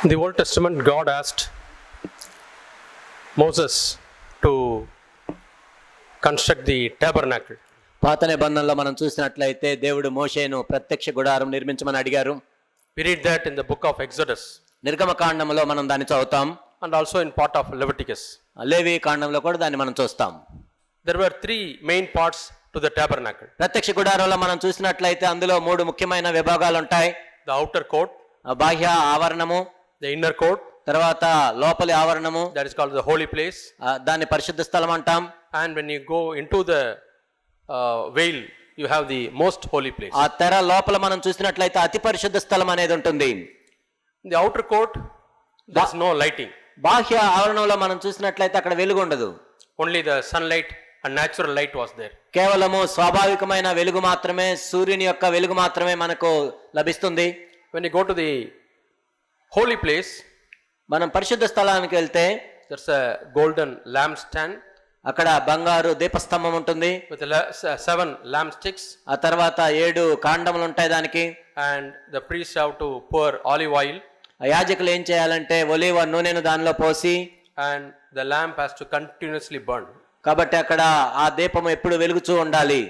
In the Old Testament, God asked Moses to construct the tabernacle. పాత నిబంధనలో మనం చూసినట్లయితే దేవుడు మోషేను ప్రత్యక్ష గుడారం నిర్మించమని అడిగారు. We read that in the book of Exodus నిర్గమకాండంలో మనం దాన్ని చదువుతాం. and also in part of Leviticus. లేవి కాండంలో కూడా దాన్ని మనం చూస్తాం. There were three main parts to the tabernacle. ప్రత్యక్ష గుడారంలో మనం చూసినట్లయితే అందులో 3 ముఖ్యమైన విభాగాలు ఉంటాయి. The outer court, బాహ్య ఆవరణము, the inner court, తర్వాత లోపలి ఆవరణము, that is called the holy place. దాన్ని పరిశుద్ధ స్థలం అంటాం. And when you go into the veil, you have the most holy place. ఆ తెర లోపల మనం చూసినట్లయితే అతి పరిశుద్ధ స్థలం అనేది ఉంటుంది. In the outer court, there is no lighting. బాహ్య ఆవరణంలో మనం చూసినట్లయితే అక్కడ వెలుగు ఉండదు. Only the sunlight and natural light was there. కేవలము స్వాభావికమైన వెలుగు మాత్రమే, సూర్యుని యొక్క వెలుగు మాత్రమే మనకు లభిస్తుంది. When you go to the holy place, మనం పరిశుద్ధ స్థలానికి వెళ్తే there's a golden lampstand అక్కడ బంగారు దీపస్తంభం ఉంటుంది. with 7 lampsticks, ఆ తర్వాత 7 కాండములు ఉంటాయి దానికి. and the priests have to pour olive oil, ఆ యాజకులు ఏం చేయాలంటే ఒలీవ నూనెను దానిలో పోసి, and the lamp has to continuously burn. కాబట్టి అక్కడ ఆ దీపం ఎప్పుడు వెలుగుచూ ఉండాలి.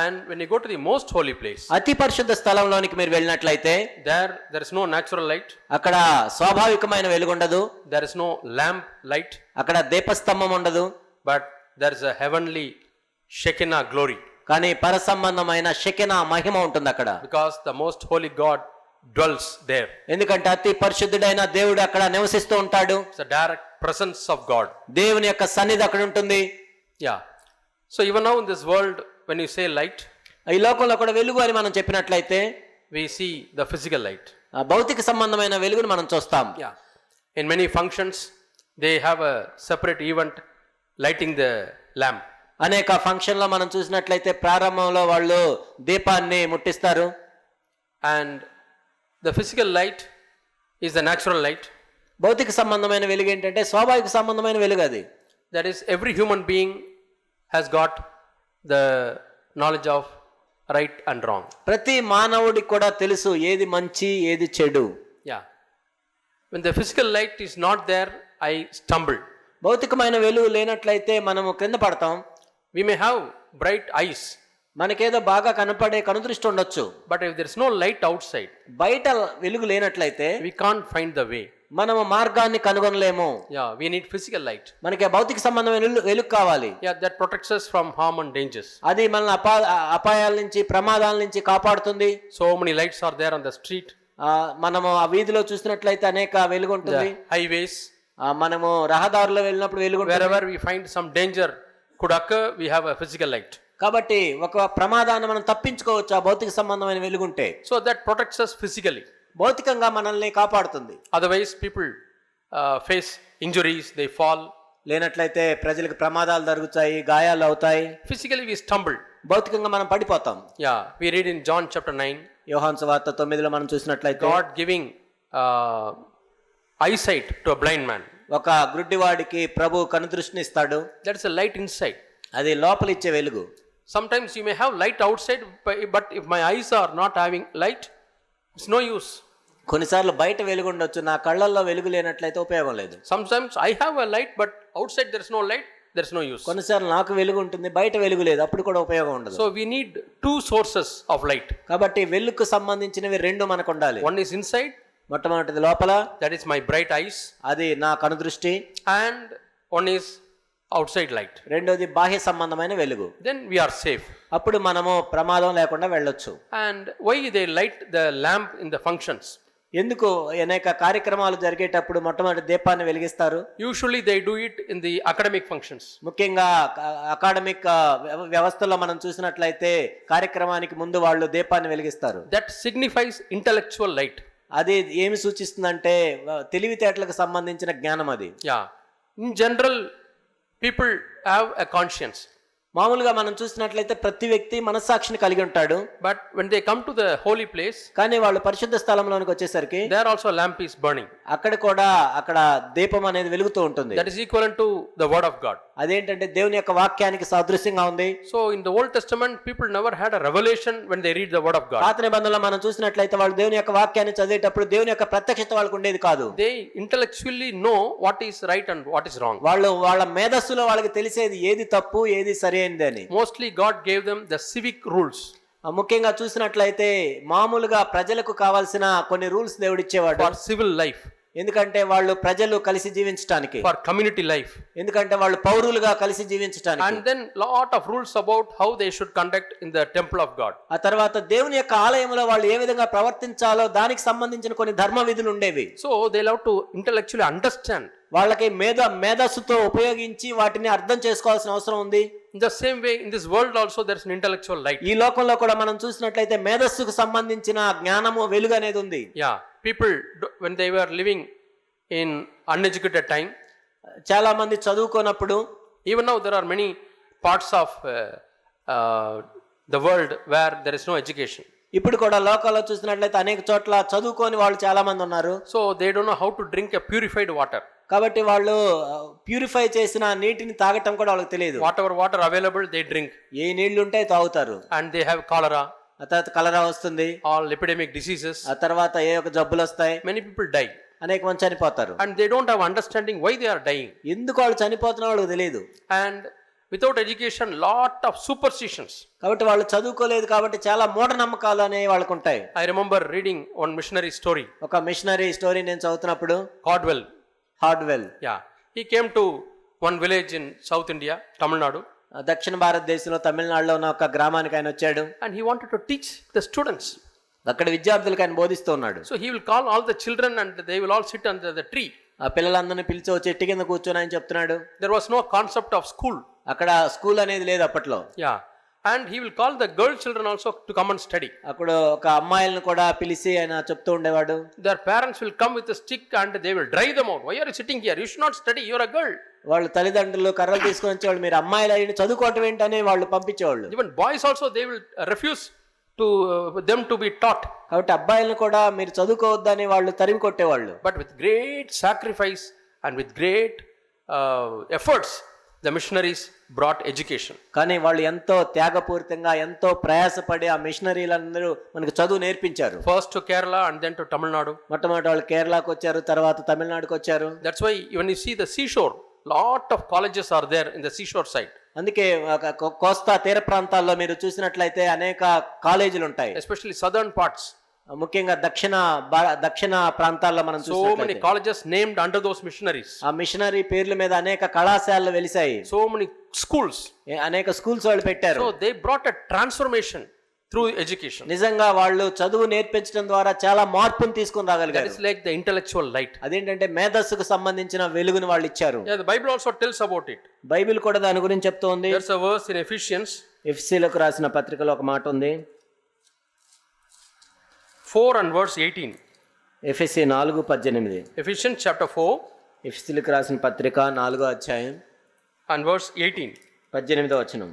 And when you go to the most holy place, అతి పరిశుద్ధ స్థలంలోనికి మీరు వెళ్ళినట్లయితే there is no natural light, అక్కడ స్వాభావికమైన వెలుగు ఉండదు, there is no lamp light, అక్కడ దీపస్తంభం ఉండదు, but there is a heavenly Shekinah glory, కానీ పరసంబంధమైన షెకెనా మహిమ ఉంటుంది అక్కడ. because the most holy God dwells there. ఎందుకంటే అతి పరిశుద్ధుడైన దేవుడు అక్కడ నివసిస్తూ ఉంటాడు. It's a direct presence of God. దేవుని యొక్క సన్నిధి అక్కడ ఉంటుంది. Yeah. So even now in this world, when you say light, ఈ లోకంలో కూడా వెలుగు అని మనం చెప్పినట్లయితే we see the physical light. ఆ భౌతిక సంబంధమైన వెలుగును మనం చూస్తాం. Yeah. In many functions, they have a separate event lighting the lamp. అనేక ఫంక్షన్లో మనం చూసినట్లయితే ప్రారంభంలో వాళ్ళు దీపాన్ని ముట్టిస్తారు. And the physical light is the natural light. భౌతిక సంబంధమైన వెలుగు ఏంటంటే స్వాభావిక సంబంధమైన వెలుగు అది. That is, every human being has got the knowledge of right and wrong. ప్రతి మానవుడికి కూడా తెలుసు ఏది మంచి ఏది చెడు. Yeah. When the physical light is not there, I stumble. భౌతికమైన వెలుగు లేనట్లయితే మనము క్రింద పడతాం. We may have bright eyes, మనకేదో బాగా కనపడే కనుదృష్టి ఉండొచ్చు. but if there is no light outside, బయట వెలుగు లేనట్లయితే we can't find the way. మనము మార్గాన్ని కనుగొనలేము. Yeah, we need physical light. మనకి భౌతిక సంబంధమైన వెలుగు కావాలి. Yeah, that protects us from harm and dangers. అది మనల్ని అపాయాల నుంచి ప్రమాదాల నుంచి కాపాడుతుంది. So many lights are there on the street, మనము ఆ వీధిలో చూసినట్లయితే అనేక వెలుగు ఉంటుంది. the highways. మనము రహదారులో వెళ్ళినప్పుడు వెలుగు ఉంటుంది. Wherever we find some danger could occur, we have a physical light. కాబట్టి ఒక ప్రమాదాన్ని మనం తప్పించుకోవచ్చు ఆ భౌతిక సంబంధమైన వెలుగుంటే. So that protects us physically. భౌతికంగా మనల్ని కాపాడుతుంది. Otherwise, people face injuries, they fall. లేనట్లయితే ప్రజలకు ప్రమాదాలు జరుగుతాయి, గాయాలు అవుతాయి. Physically, we stumble. భౌతికంగా మనం పడిపోతాం. Yeah, we read in John chapter 9. యోహాను సువార్త 9లో మనం చూసినట్లయితే God giving eyesight to a blind man. ఒక గుడ్డివాడికి ప్రభు కనుదృష్టిని ఇస్తాడు. That is a light inside. అది లోపలిచ్చే వెలుగు. Sometimes you may have light outside, but if my eyes are not having light, it's no use. కొన్నిసార్లు బయట వెలుగు ఉండొచ్చు, నా కళ్ళల్లో వెలుగు లేనట్లయితే ఉపయోగం లేదు. Sometimes I have a light, but outside there is no light, there is no use. కొన్నిసార్లు నాకు వెలుగు ఉంటుంది, బయట వెలుగు లేదు, అప్పుడు కూడా ఉపయోగం ఉండదు. So we need 2 sources of light. కాబట్టి వెలుగుకు సంబంధించినవి 2 మనకు ఉండాలి. One is inside, మొట్టమొదటిది లోపల, that is my bright eyes, అది నా కనుదృష్టి. and one is outside light. రెండోది బాహ్య సంబంధమైన వెలుగు. Then we are safe. అప్పుడు మనము ప్రమాదం లేకుండా వెళ్ళొచ్చు. And why they light the lamp in the functions? ఎందుకు అనేక కార్యక్రమాలు జరిగేటప్పుడు మొట్టమొదటి దీపాన్ని వెలిగిస్తారు? Usually they do it in the academic functions. ముఖ్యంగా అకాడమిక్ వ్యవస్థలో మనం చూసినట్లయితే కార్యక్రమానికి ముందు వాళ్ళు దీపాన్ని వెలిగిస్తారు. That signifies intellectual light. అది ఏమి సూచిస్తుందంటే తెలివితేటలకు సంబంధించిన జ్ఞానం అది. Yeah. In general, people have a conscience. మామూలుగా మనం చూసినట్లయితే ప్రతి వ్యక్తి మనస్సాక్షిని కలిగి ఉంటాడు. But when they come to the holy place, కానీ వాళ్ళు పరిశుద్ధ స్థలంలోనికి వచ్చేసరికి there also a lamp is burning. అక్కడ దీపం అనేది వెలుగుతూ ఉంటుంది. That is equivalent to the word of God. అదేంటంటే దేవుని యొక్క వాక్యానికి సాదృశ్యంగా ఉంది. So in the Old Testament, people never had a revelation when they read the word of God. పాత నిబంధనలో మనం చూసినట్లయితే వాళ్ళు దేవుని యొక్క వాక్యాన్ని చదివేటప్పుడు దేవుని యొక్క ప్రత్యక్షత వాళ్ళకు ఉండేది కాదు. They intellectually know what is right and what is wrong. వాళ్ళ మేధస్సులో వాళ్ళకి తెలిసేది ఏది తప్పు ఏది సరైనది అని. Mostly God gave them the civic rules. ముఖ్యంగా చూసినట్లయితే మామూలుగా ప్రజలకు కావాల్సిన కొన్ని రూల్స్ దేవుడు ఇచ్చేవాడు. For civil life, ఎందుకంటే వాళ్ళు ప్రజలు కలిసి జీవించడానికి. for community life, ఎందుకంటే వాళ్ళు పౌరులుగా కలిసి జీవించడానికి. and then lot of rules about how they should conduct in the temple of God. ఆ తర్వాత దేవుని యొక్క ఆలయంలో వాళ్ళు ఏ విధంగా ప్రవర్తించాలో దానికి సంబంధించిన కొన్ని ధర్మ విధులు ఉండేవి. So they love to intellectually understand. వాళ్ళకి మేధస్సుతో ఉపయోగించి వాటిని అర్థం చేసుకోవాల్సిన అవసరం ఉంది. In the same way, in this world also there is an intellectual light. ఈ లోకంలో కూడా మనం చూసినట్లయితే మేధస్సుకు సంబంధించిన జ్ఞానము వెలుగు అనేది ఉంది. Yeah, people when they were living in uneducated time, చాలా మంది చదువుకోనప్పుడు, even now there are many parts of the world where there is no education. ఇప్పుడు కూడా లోకాల్లో చూసినట్లయితే అనేక చోట్ల చదువుకోని వాళ్ళు చాలా మంది ఉన్నారు. So they don't know how to drink a purified water. కాబట్టి వాళ్ళు ప్యూరిఫై చేసిన నీటిని తాగటం కూడా వాళ్ళకి తెలియదు. Whatever water available they drink. ఏ నీళ్లు ఉంటే తాగుతారు. And they have cholera. ఆ తర్వాత కలరా వస్తుంది. All epidemic diseases. ఆ తర్వాత ఏ ఒక జబ్బులు వస్తాయి. Many people die. అనేక మంది చనిపోతారు. And they don't have understanding why they are dying. ఎందుకు వాళ్ళు చనిపోతున్న వాళ్ళకి తెలియదు. And without education, lot of superstitions. కాబట్టి వాళ్ళు చదువుకోలేదు కాబట్టి చాలా మూఢనమ్మకాలు అనేవి వాళ్ళకు ఉంటాయి. I remember reading one missionary story. ఒక మిషనరీ స్టోరీ నేను చదువుతున్నప్పుడు, హార్డ్వెల్, yeah, he came to one village in South India, Tamil Nadu. దక్షిణ భారతదేశంలో తమిళనాడులో ఉన్న ఒక గ్రామానికి ఆయన వచ్చాడు. And he wanted to teach the students. అక్కడ విద్యార్థులకు ఆయన బోధిస్తూ ఉన్నాడు. So he will call all the children and they will all sit under the tree. ఆ పిల్లలందరినీ పిలిచి ఓ చెట్టు కింద కూర్చొని ఆయన చెప్తున్నాడు. There was no concept of school. అక్కడ స్కూల్ అనేది లేదు అప్పట్లో. Yeah, and he will call the girl children also to come and study. అక్కడ ఒక అమ్మాయిలను కూడా పిలిచి ఆయన చెప్తూ ఉండేవాడు. Their parents will come with a stick and they will drive them out. Why are you sitting here? You should not study. You are a girl. వాళ్ళ తల్లిదండ్రులు కర్రలు తీసుకొని వచ్చేవాళ్ళు, మీరు అమ్మాయిలు అయిన చదువుకోవటం ఏంటని వాళ్ళు పంపించేవాళ్ళు. Even boys also they will refuse to them to be taught. కాబట్టి అబ్బాయిలను కూడా మీరు చదువుకోవద్దని వాళ్ళు తరిమి కొట్టేవాళ్ళు. But with great sacrifice and with great efforts, the missionaries brought education. కానీ వాళ్ళు ఎంతో త్యాగపూరితంగా ఎంతో ప్రయాసపడి ఆ మిషనరీలందరూ మనకు చదువు నేర్పించారు. First to Kerala and then to Tamil Nadu. మొట్టమొదటి వాళ్ళు కేరళకు వచ్చారు, తర్వాత తమిళనాడుకు వచ్చారు. That's why when you see the seashore, lot of colleges are there in the seashore side. అందుకే కోస్తా తీర ప్రాంతాల్లో మీరు చూసినట్లయితే అనేక కాలేజీలు ఉంటాయి. Especially southern parts. ముఖ్యంగా దక్షిణ ప్రాంతాల్లో మనం So many colleges named under those missionaries. ఆ మిషనరీ పేర్ల మీద అనేక కళాశాలలు వెలిసాయి. So many schools. అనేక స్కూల్స్ వాళ్ళు పెట్టారు. So they brought a transformation through education. నిజంగా వాళ్ళు చదువు నేర్పించడం ద్వారా చాలా మార్పును తీసుకొని రాగలిగారు. That is like the intellectual light. అదేంటంటే మేధస్సుకు సంబంధించిన వెలుగును వాళ్ళు ఇచ్చారు. Yeah, the Bible also tells about it. Bible కూడా దాని గురించి చెప్తోంది. There's a verse in Ephesians. ఎఫెసీయులకు రాసిన పత్రికలో ఒక మాట ఉంది. 4 and verse 18. ఎఫెసీ 4:18. Ephesians chapter 4 ఎఫెసీయులకు రాసిన పత్రిక 4వ అధ్యాయం and verse 18. 18వ వచనం.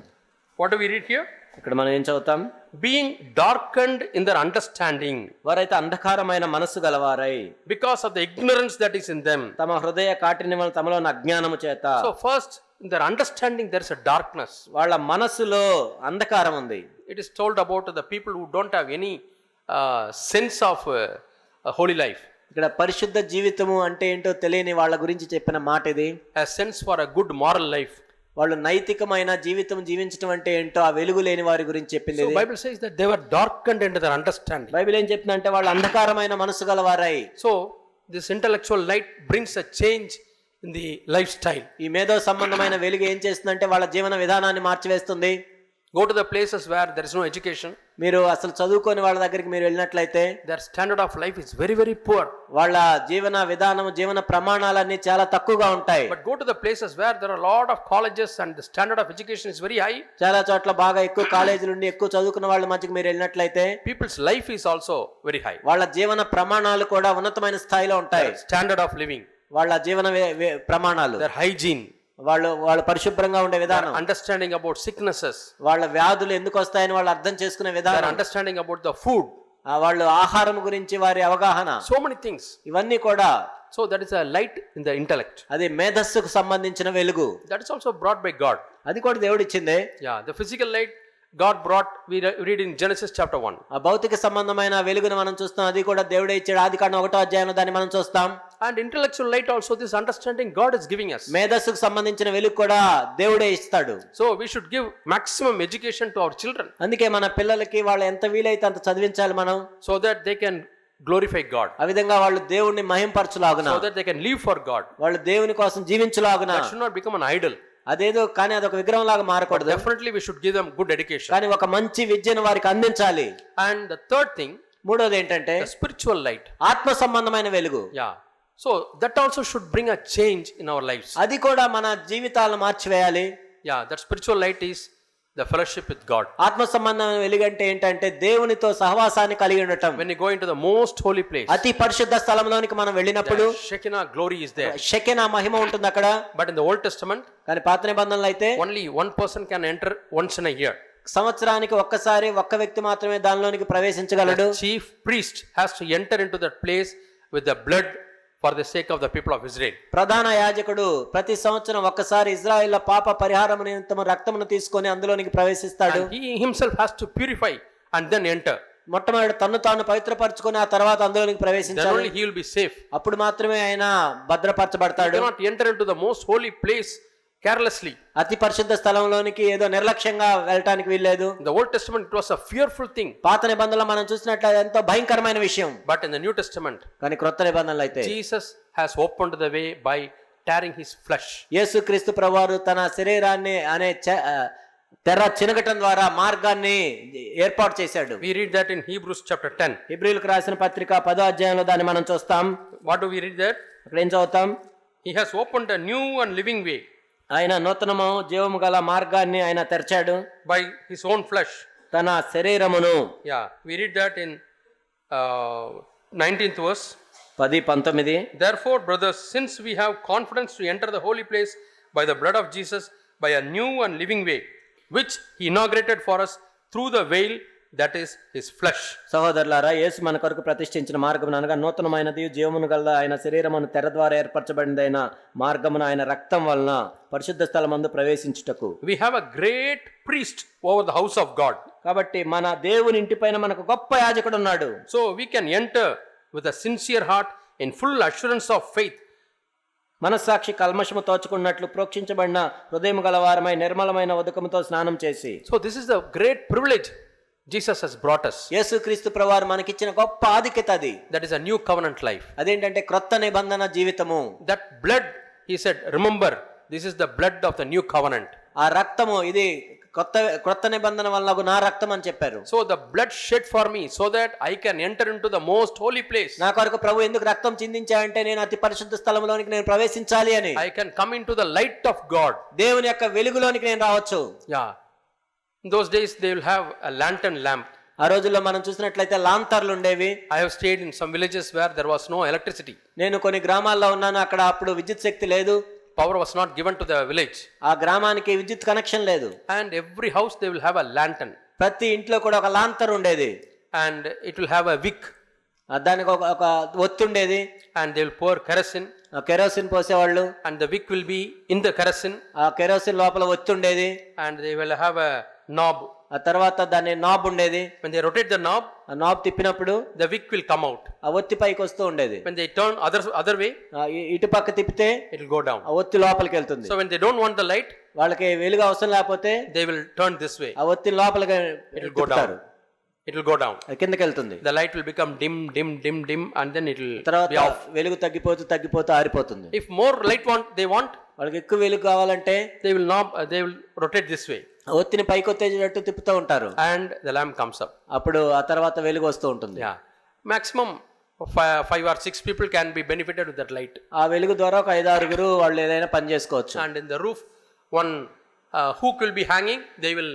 What do we read here? ఇక్కడ మనం ఏం చదువుతాం? Being darkened in their understanding వారైతే అంధకారమైన మనస్సు గలవారై, because of the ignorance that is in them. తమ హృదయ కాఠిన్యం వలన తమలో ఉన్న అజ్ఞానము చేత. So first in their understanding there is a darkness. వాళ్ళ మనస్సులో అంధకారం ఉంది. It is told about the people who don't have any sense of a holy life. ఇక్కడ పరిశుద్ధ జీవితము అంటే ఏంటో తెలియని వాళ్ళ గురించి చెప్పిన మాట ఇది. A sense for a good moral life. వాళ్ళు నైతికమైన జీవితం జీవించడం అంటే ఏంటో ఆ వెలుగు లేని వారి గురించి చెప్పింది. So Bible says that they were darkened into their understanding. Bible ఏం చెప్తుందంటే వాళ్ళు అంధకారమైన మనసు గలవారై. So this intellectual light brings a change in the lifestyle. ఈ మేధో సంబంధమైన వెలుగు ఏం చేస్తుందంటే వాళ్ళ జీవన విధానాన్ని మార్చివేస్తుంది. Go to the places where there is no education. మీరు అసలు చదువుకోని వాళ్ళ దగ్గరికి మీరు వెళ్ళినట్లయితే Their standard of life is very, very poor. వాళ్ళ జీవన విధానం జీవన ప్రమాణాలన్నీ చాలా తక్కువగా ఉంటాయి. But go to the places where there are a lot of colleges and the standard of education is very high. చాలా చోట్ల బాగా ఎక్కువ కాలేజీలు ఉండి ఎక్కువ చదువుకున్న వాళ్ళ మధ్యకి మీరు వెళ్ళినట్లయితే People's life is also very high. వాళ్ళ జీవన ప్రమాణాలు కూడా ఉన్నతమైన స్థాయిలో ఉంటాయి. Their standard of living, వాళ్ళ జీవన ప్రమాణాలు, their hygiene, వాళ్ళు పరిశుభ్రంగా ఉండే విధానం, understanding about sicknesses, వాళ్ళ వ్యాధులు ఎందుకు వస్తాయని వాళ్ళు అర్థం చేసుకునే their విధానం, understanding about the food, వాళ్ళు ఆహారం గురించి వారి అవగాహన, so many things. ఇవన్నీ కూడా So that is a light in the intellect. అది మేధస్సుకు సంబంధించిన వెలుగు. That is also brought by God. అది కూడా దేవుడు ఇచ్చిందే. Yeah, the physical light God brought, we read in Genesis chapter 1. ఆ భౌతిక సంబంధమైన వెలుగును మనం చూస్తాం, అది కూడా దేవుడే ఇచ్చాడు. ఆదికాండం 1వ అధ్యాయంలో దాన్ని మనం చూస్తాం. And intellectual light also, this understanding God is giving us. మేధస్సుకు సంబంధించిన వెలుగు కూడా దేవుడే ఇస్తాడు. So we should give maximum education to our children, అందుకే మన పిల్లలకి వాళ్ళు ఎంత వీలైతే అంత చదివించాలి మనం, so that they can glorify God, ఆ విధంగా వాళ్ళు దేవుణ్ణి మహింపరచులాగున, so that they can live for God. వాళ్ళు దేవుని కోసం జీవించులాగున. That should not become an idol. అదేదో కానీ అదొక విగ్రహం లాగా మారకూడదు. Definitely we should give them good education. కానీ ఒక మంచి విద్యను వారికి అందించాలి. And the third thing, మూడోది ఏంటంటే the spiritual light. ఆత్మ సంబంధమైన వెలుగు. Yeah. So that also should bring a change in our lives. అది కూడా మన జీవితాలను మార్చివేయాలి. Yeah, that spiritual light is the fellowship with God. ఆత్మ సంబంధమైన వెలుగు అంటే ఏంటంటే దేవునితో సహవాసాన్ని కలిగి ఉండటం. When you go into the most holy place, అతి పరిశుద్ధ స్థలంలోనికి మనం వెళ్ళినప్పుడు the Shekinah glory is there. షెకెనా మహిమ ఉంటుంది అక్కడ. But in the Old Testament, కానీ పాత నిబంధనలో అయితే only one person can enter once in a year. సంవత్సరానికి ఒక్కసారి ఒక్క వ్యక్తి మాత్రమే దానిలోనికి ప్రవేశించగలడు. The chief priest has to enter into that place with the blood for the sake of the people of Israel. ప్రధాన యాజకుడు ప్రతి సంవత్సరం ఒక్కసారి ఇశ్రాయేలు పాప పరిహారము నిమిత్తము రక్తమును తీసుకొని అందులోనికి ప్రవేశిస్తాడు. And he himself has to purify and then enter. మొట్టమొదటి తన్ను తాను పవిత్రపరచుకొని ఆ తర్వాత అందులోనికి Then ప్రవేశించాలి. only he will be safe. అప్పుడు మాత్రమే ఆయన You భద్రపరచబడతాడు. cannot enter into the most holy place carelessly. అతి పరిశుద్ధ స్థలంలోనికి ఏదో నిర్లక్ష్యంగా వెళ్ళటానికి వీల్లేదు. In the Old Testament, it was a fearful thing. పాత నిబంధనలో మనం చూసినట్లయితే ఎంతో భయంకరమైన విషయం. But in the New Testament, కానీ క్రొత్త నిబంధనలో అయితే Jesus has opened the way by tearing his flesh. యేసుక్రీస్తు ప్రభువారు తన శరీరాన్ని అనే తెర చినగటం ద్వారా మార్గాన్ని ఏర్పాటు చేశాడు. We read that in Hebrews chapter 10. హెబ్రీయులకు రాసిన పత్రిక 10వ అధ్యాయంలో దాన్ని మనం చూస్తాం. What do we read there? అక్కడ ఏం చదువుతాం? He has opened a new and living way ఆయన నూతనము జీవము గల మార్గాన్ని ఆయన తెరిచాడు by his own flesh. తన శరీరమును. Yeah, we read that in 19th verse. 10:19. Therefore, brothers, since we have confidence to enter the holy place by the blood of Jesus, by a new and living way, which he inaugurated for us through the veil, that is his flesh. సహోదరులారా, యేసు మన కొరకు ప్రతిష్ఠించిన మార్గమును అనగా నూతనమైనది జీవమును గల ఆయన శరీరమును తెర ద్వారా ఏర్పరచబడినదైన మార్గమును ఆయన రక్తం వలన పరిశుద్ధ స్థలమందు ప్రవేశించుటకు. We have a great priest over the house of God. కాబట్టి మన దేవుని ఇంటిపైన మనకు గొప్ప యాజకుడు ఉన్నాడు. So we can enter with a sincere heart in full assurance of faith. మనస్సాక్షి కల్మషము తోచుకున్నట్లు ప్రోక్షించబడిన హృదయము గలవారమై నిర్మలమైన ఉదకముతో స్నానం చేసి. So this is the great privilege Jesus has brought us. యేసుక్రీస్తు ప్రభువారు మనకిచ్చిన గొప్ప ఆధిక్యత అది. That is a new covenant life. అదేంటంటే క్రొత్త నిబంధన జీవితము. That blood, he said, remember, this is the blood of the new covenant. ఆ రక్తము ఇది క్రొత్త నిబంధన వల్ల నా రక్తం అని చెప్పారు. So the blood shed for me so that I can enter into the most holy place. నా కొరకు ప్రభు ఎందుకు రక్తం చిందించాడంటే నేను అతి పరిశుద్ధ స్థలంలోనికి నేను ప్రవేశించాలి అని. I can come into the light of God. దేవుని యొక్క వెలుగులోనికి నేను రావచ్చు. Yeah. In those days they will have a lantern lamp. ఆ రోజుల్లో మనం చూసినట్లయితే లాంతర్లు ఉండేవి. I have stayed in some villages where there was no electricity. నేను కొన్ని గ్రామాల్లో ఉన్నాను, అక్కడ అప్పుడు విద్యుత్ శక్తి లేదు. Power was not given to the village. ఆ గ్రామానికి విద్యుత్ కనెక్షన్ లేదు. And every house they will have a lantern. ప్రతి ఇంట్లో కూడా ఒక లాంతర్ ఉండేది. And it will have a wick. దానికి ఒక ఒత్తి ఉండేది. And they will pour kerosene. Kerosene పోసేవాళ్ళు. And the wick will be in the kerosene. ఆ కెరోసిన్ లోపల ఒత్తి ఉండేది. And they will have a knob. ఆ తర్వాత దాని నాబ్ ఉండేది. When they rotate the knob, ఆ knob తిప్పినప్పుడు the wick will come out. ఆ ఒత్తి పైకి వస్తూ ఉండేది. When they turn other way, ఇటు పక్క తిప్పితే it will go down. ఆ ఒత్తి లోపలికి వెళ్తుంది. So when they don't want the light, వాళ్ళకి వెలుగు అవసరం లేకపోతే they will turn this way. ఆ ఒత్తి లోపలికి It will go down. It will go down. కిందకి వెళ్తుంది. The light will become dim, and then it will be తర్వాత off. వెలుగు తగ్గిపోతూ ఆరిపోతుంది. If more light they want, వాళ్ళకి ఎక్కువ వెలుగు కావాలంటే they will rotate this way. ఆ ఒత్తిని పైకి ఒత్తేటట్టు తిప్పుతూ ఉంటారు. And the lamp comes up. అప్పుడు ఆ తర్వాత వెలుగు వస్తూ ఉంటుంది. Yeah. Maximum 5 or 6 people can be benefited with that light. ఆ వెలుగు ద్వారా ఒక 5-6 వాళ్ళు ఏదైనా పని చేసుకోవచ్చు. And in the roof, one hook will be hanging. They will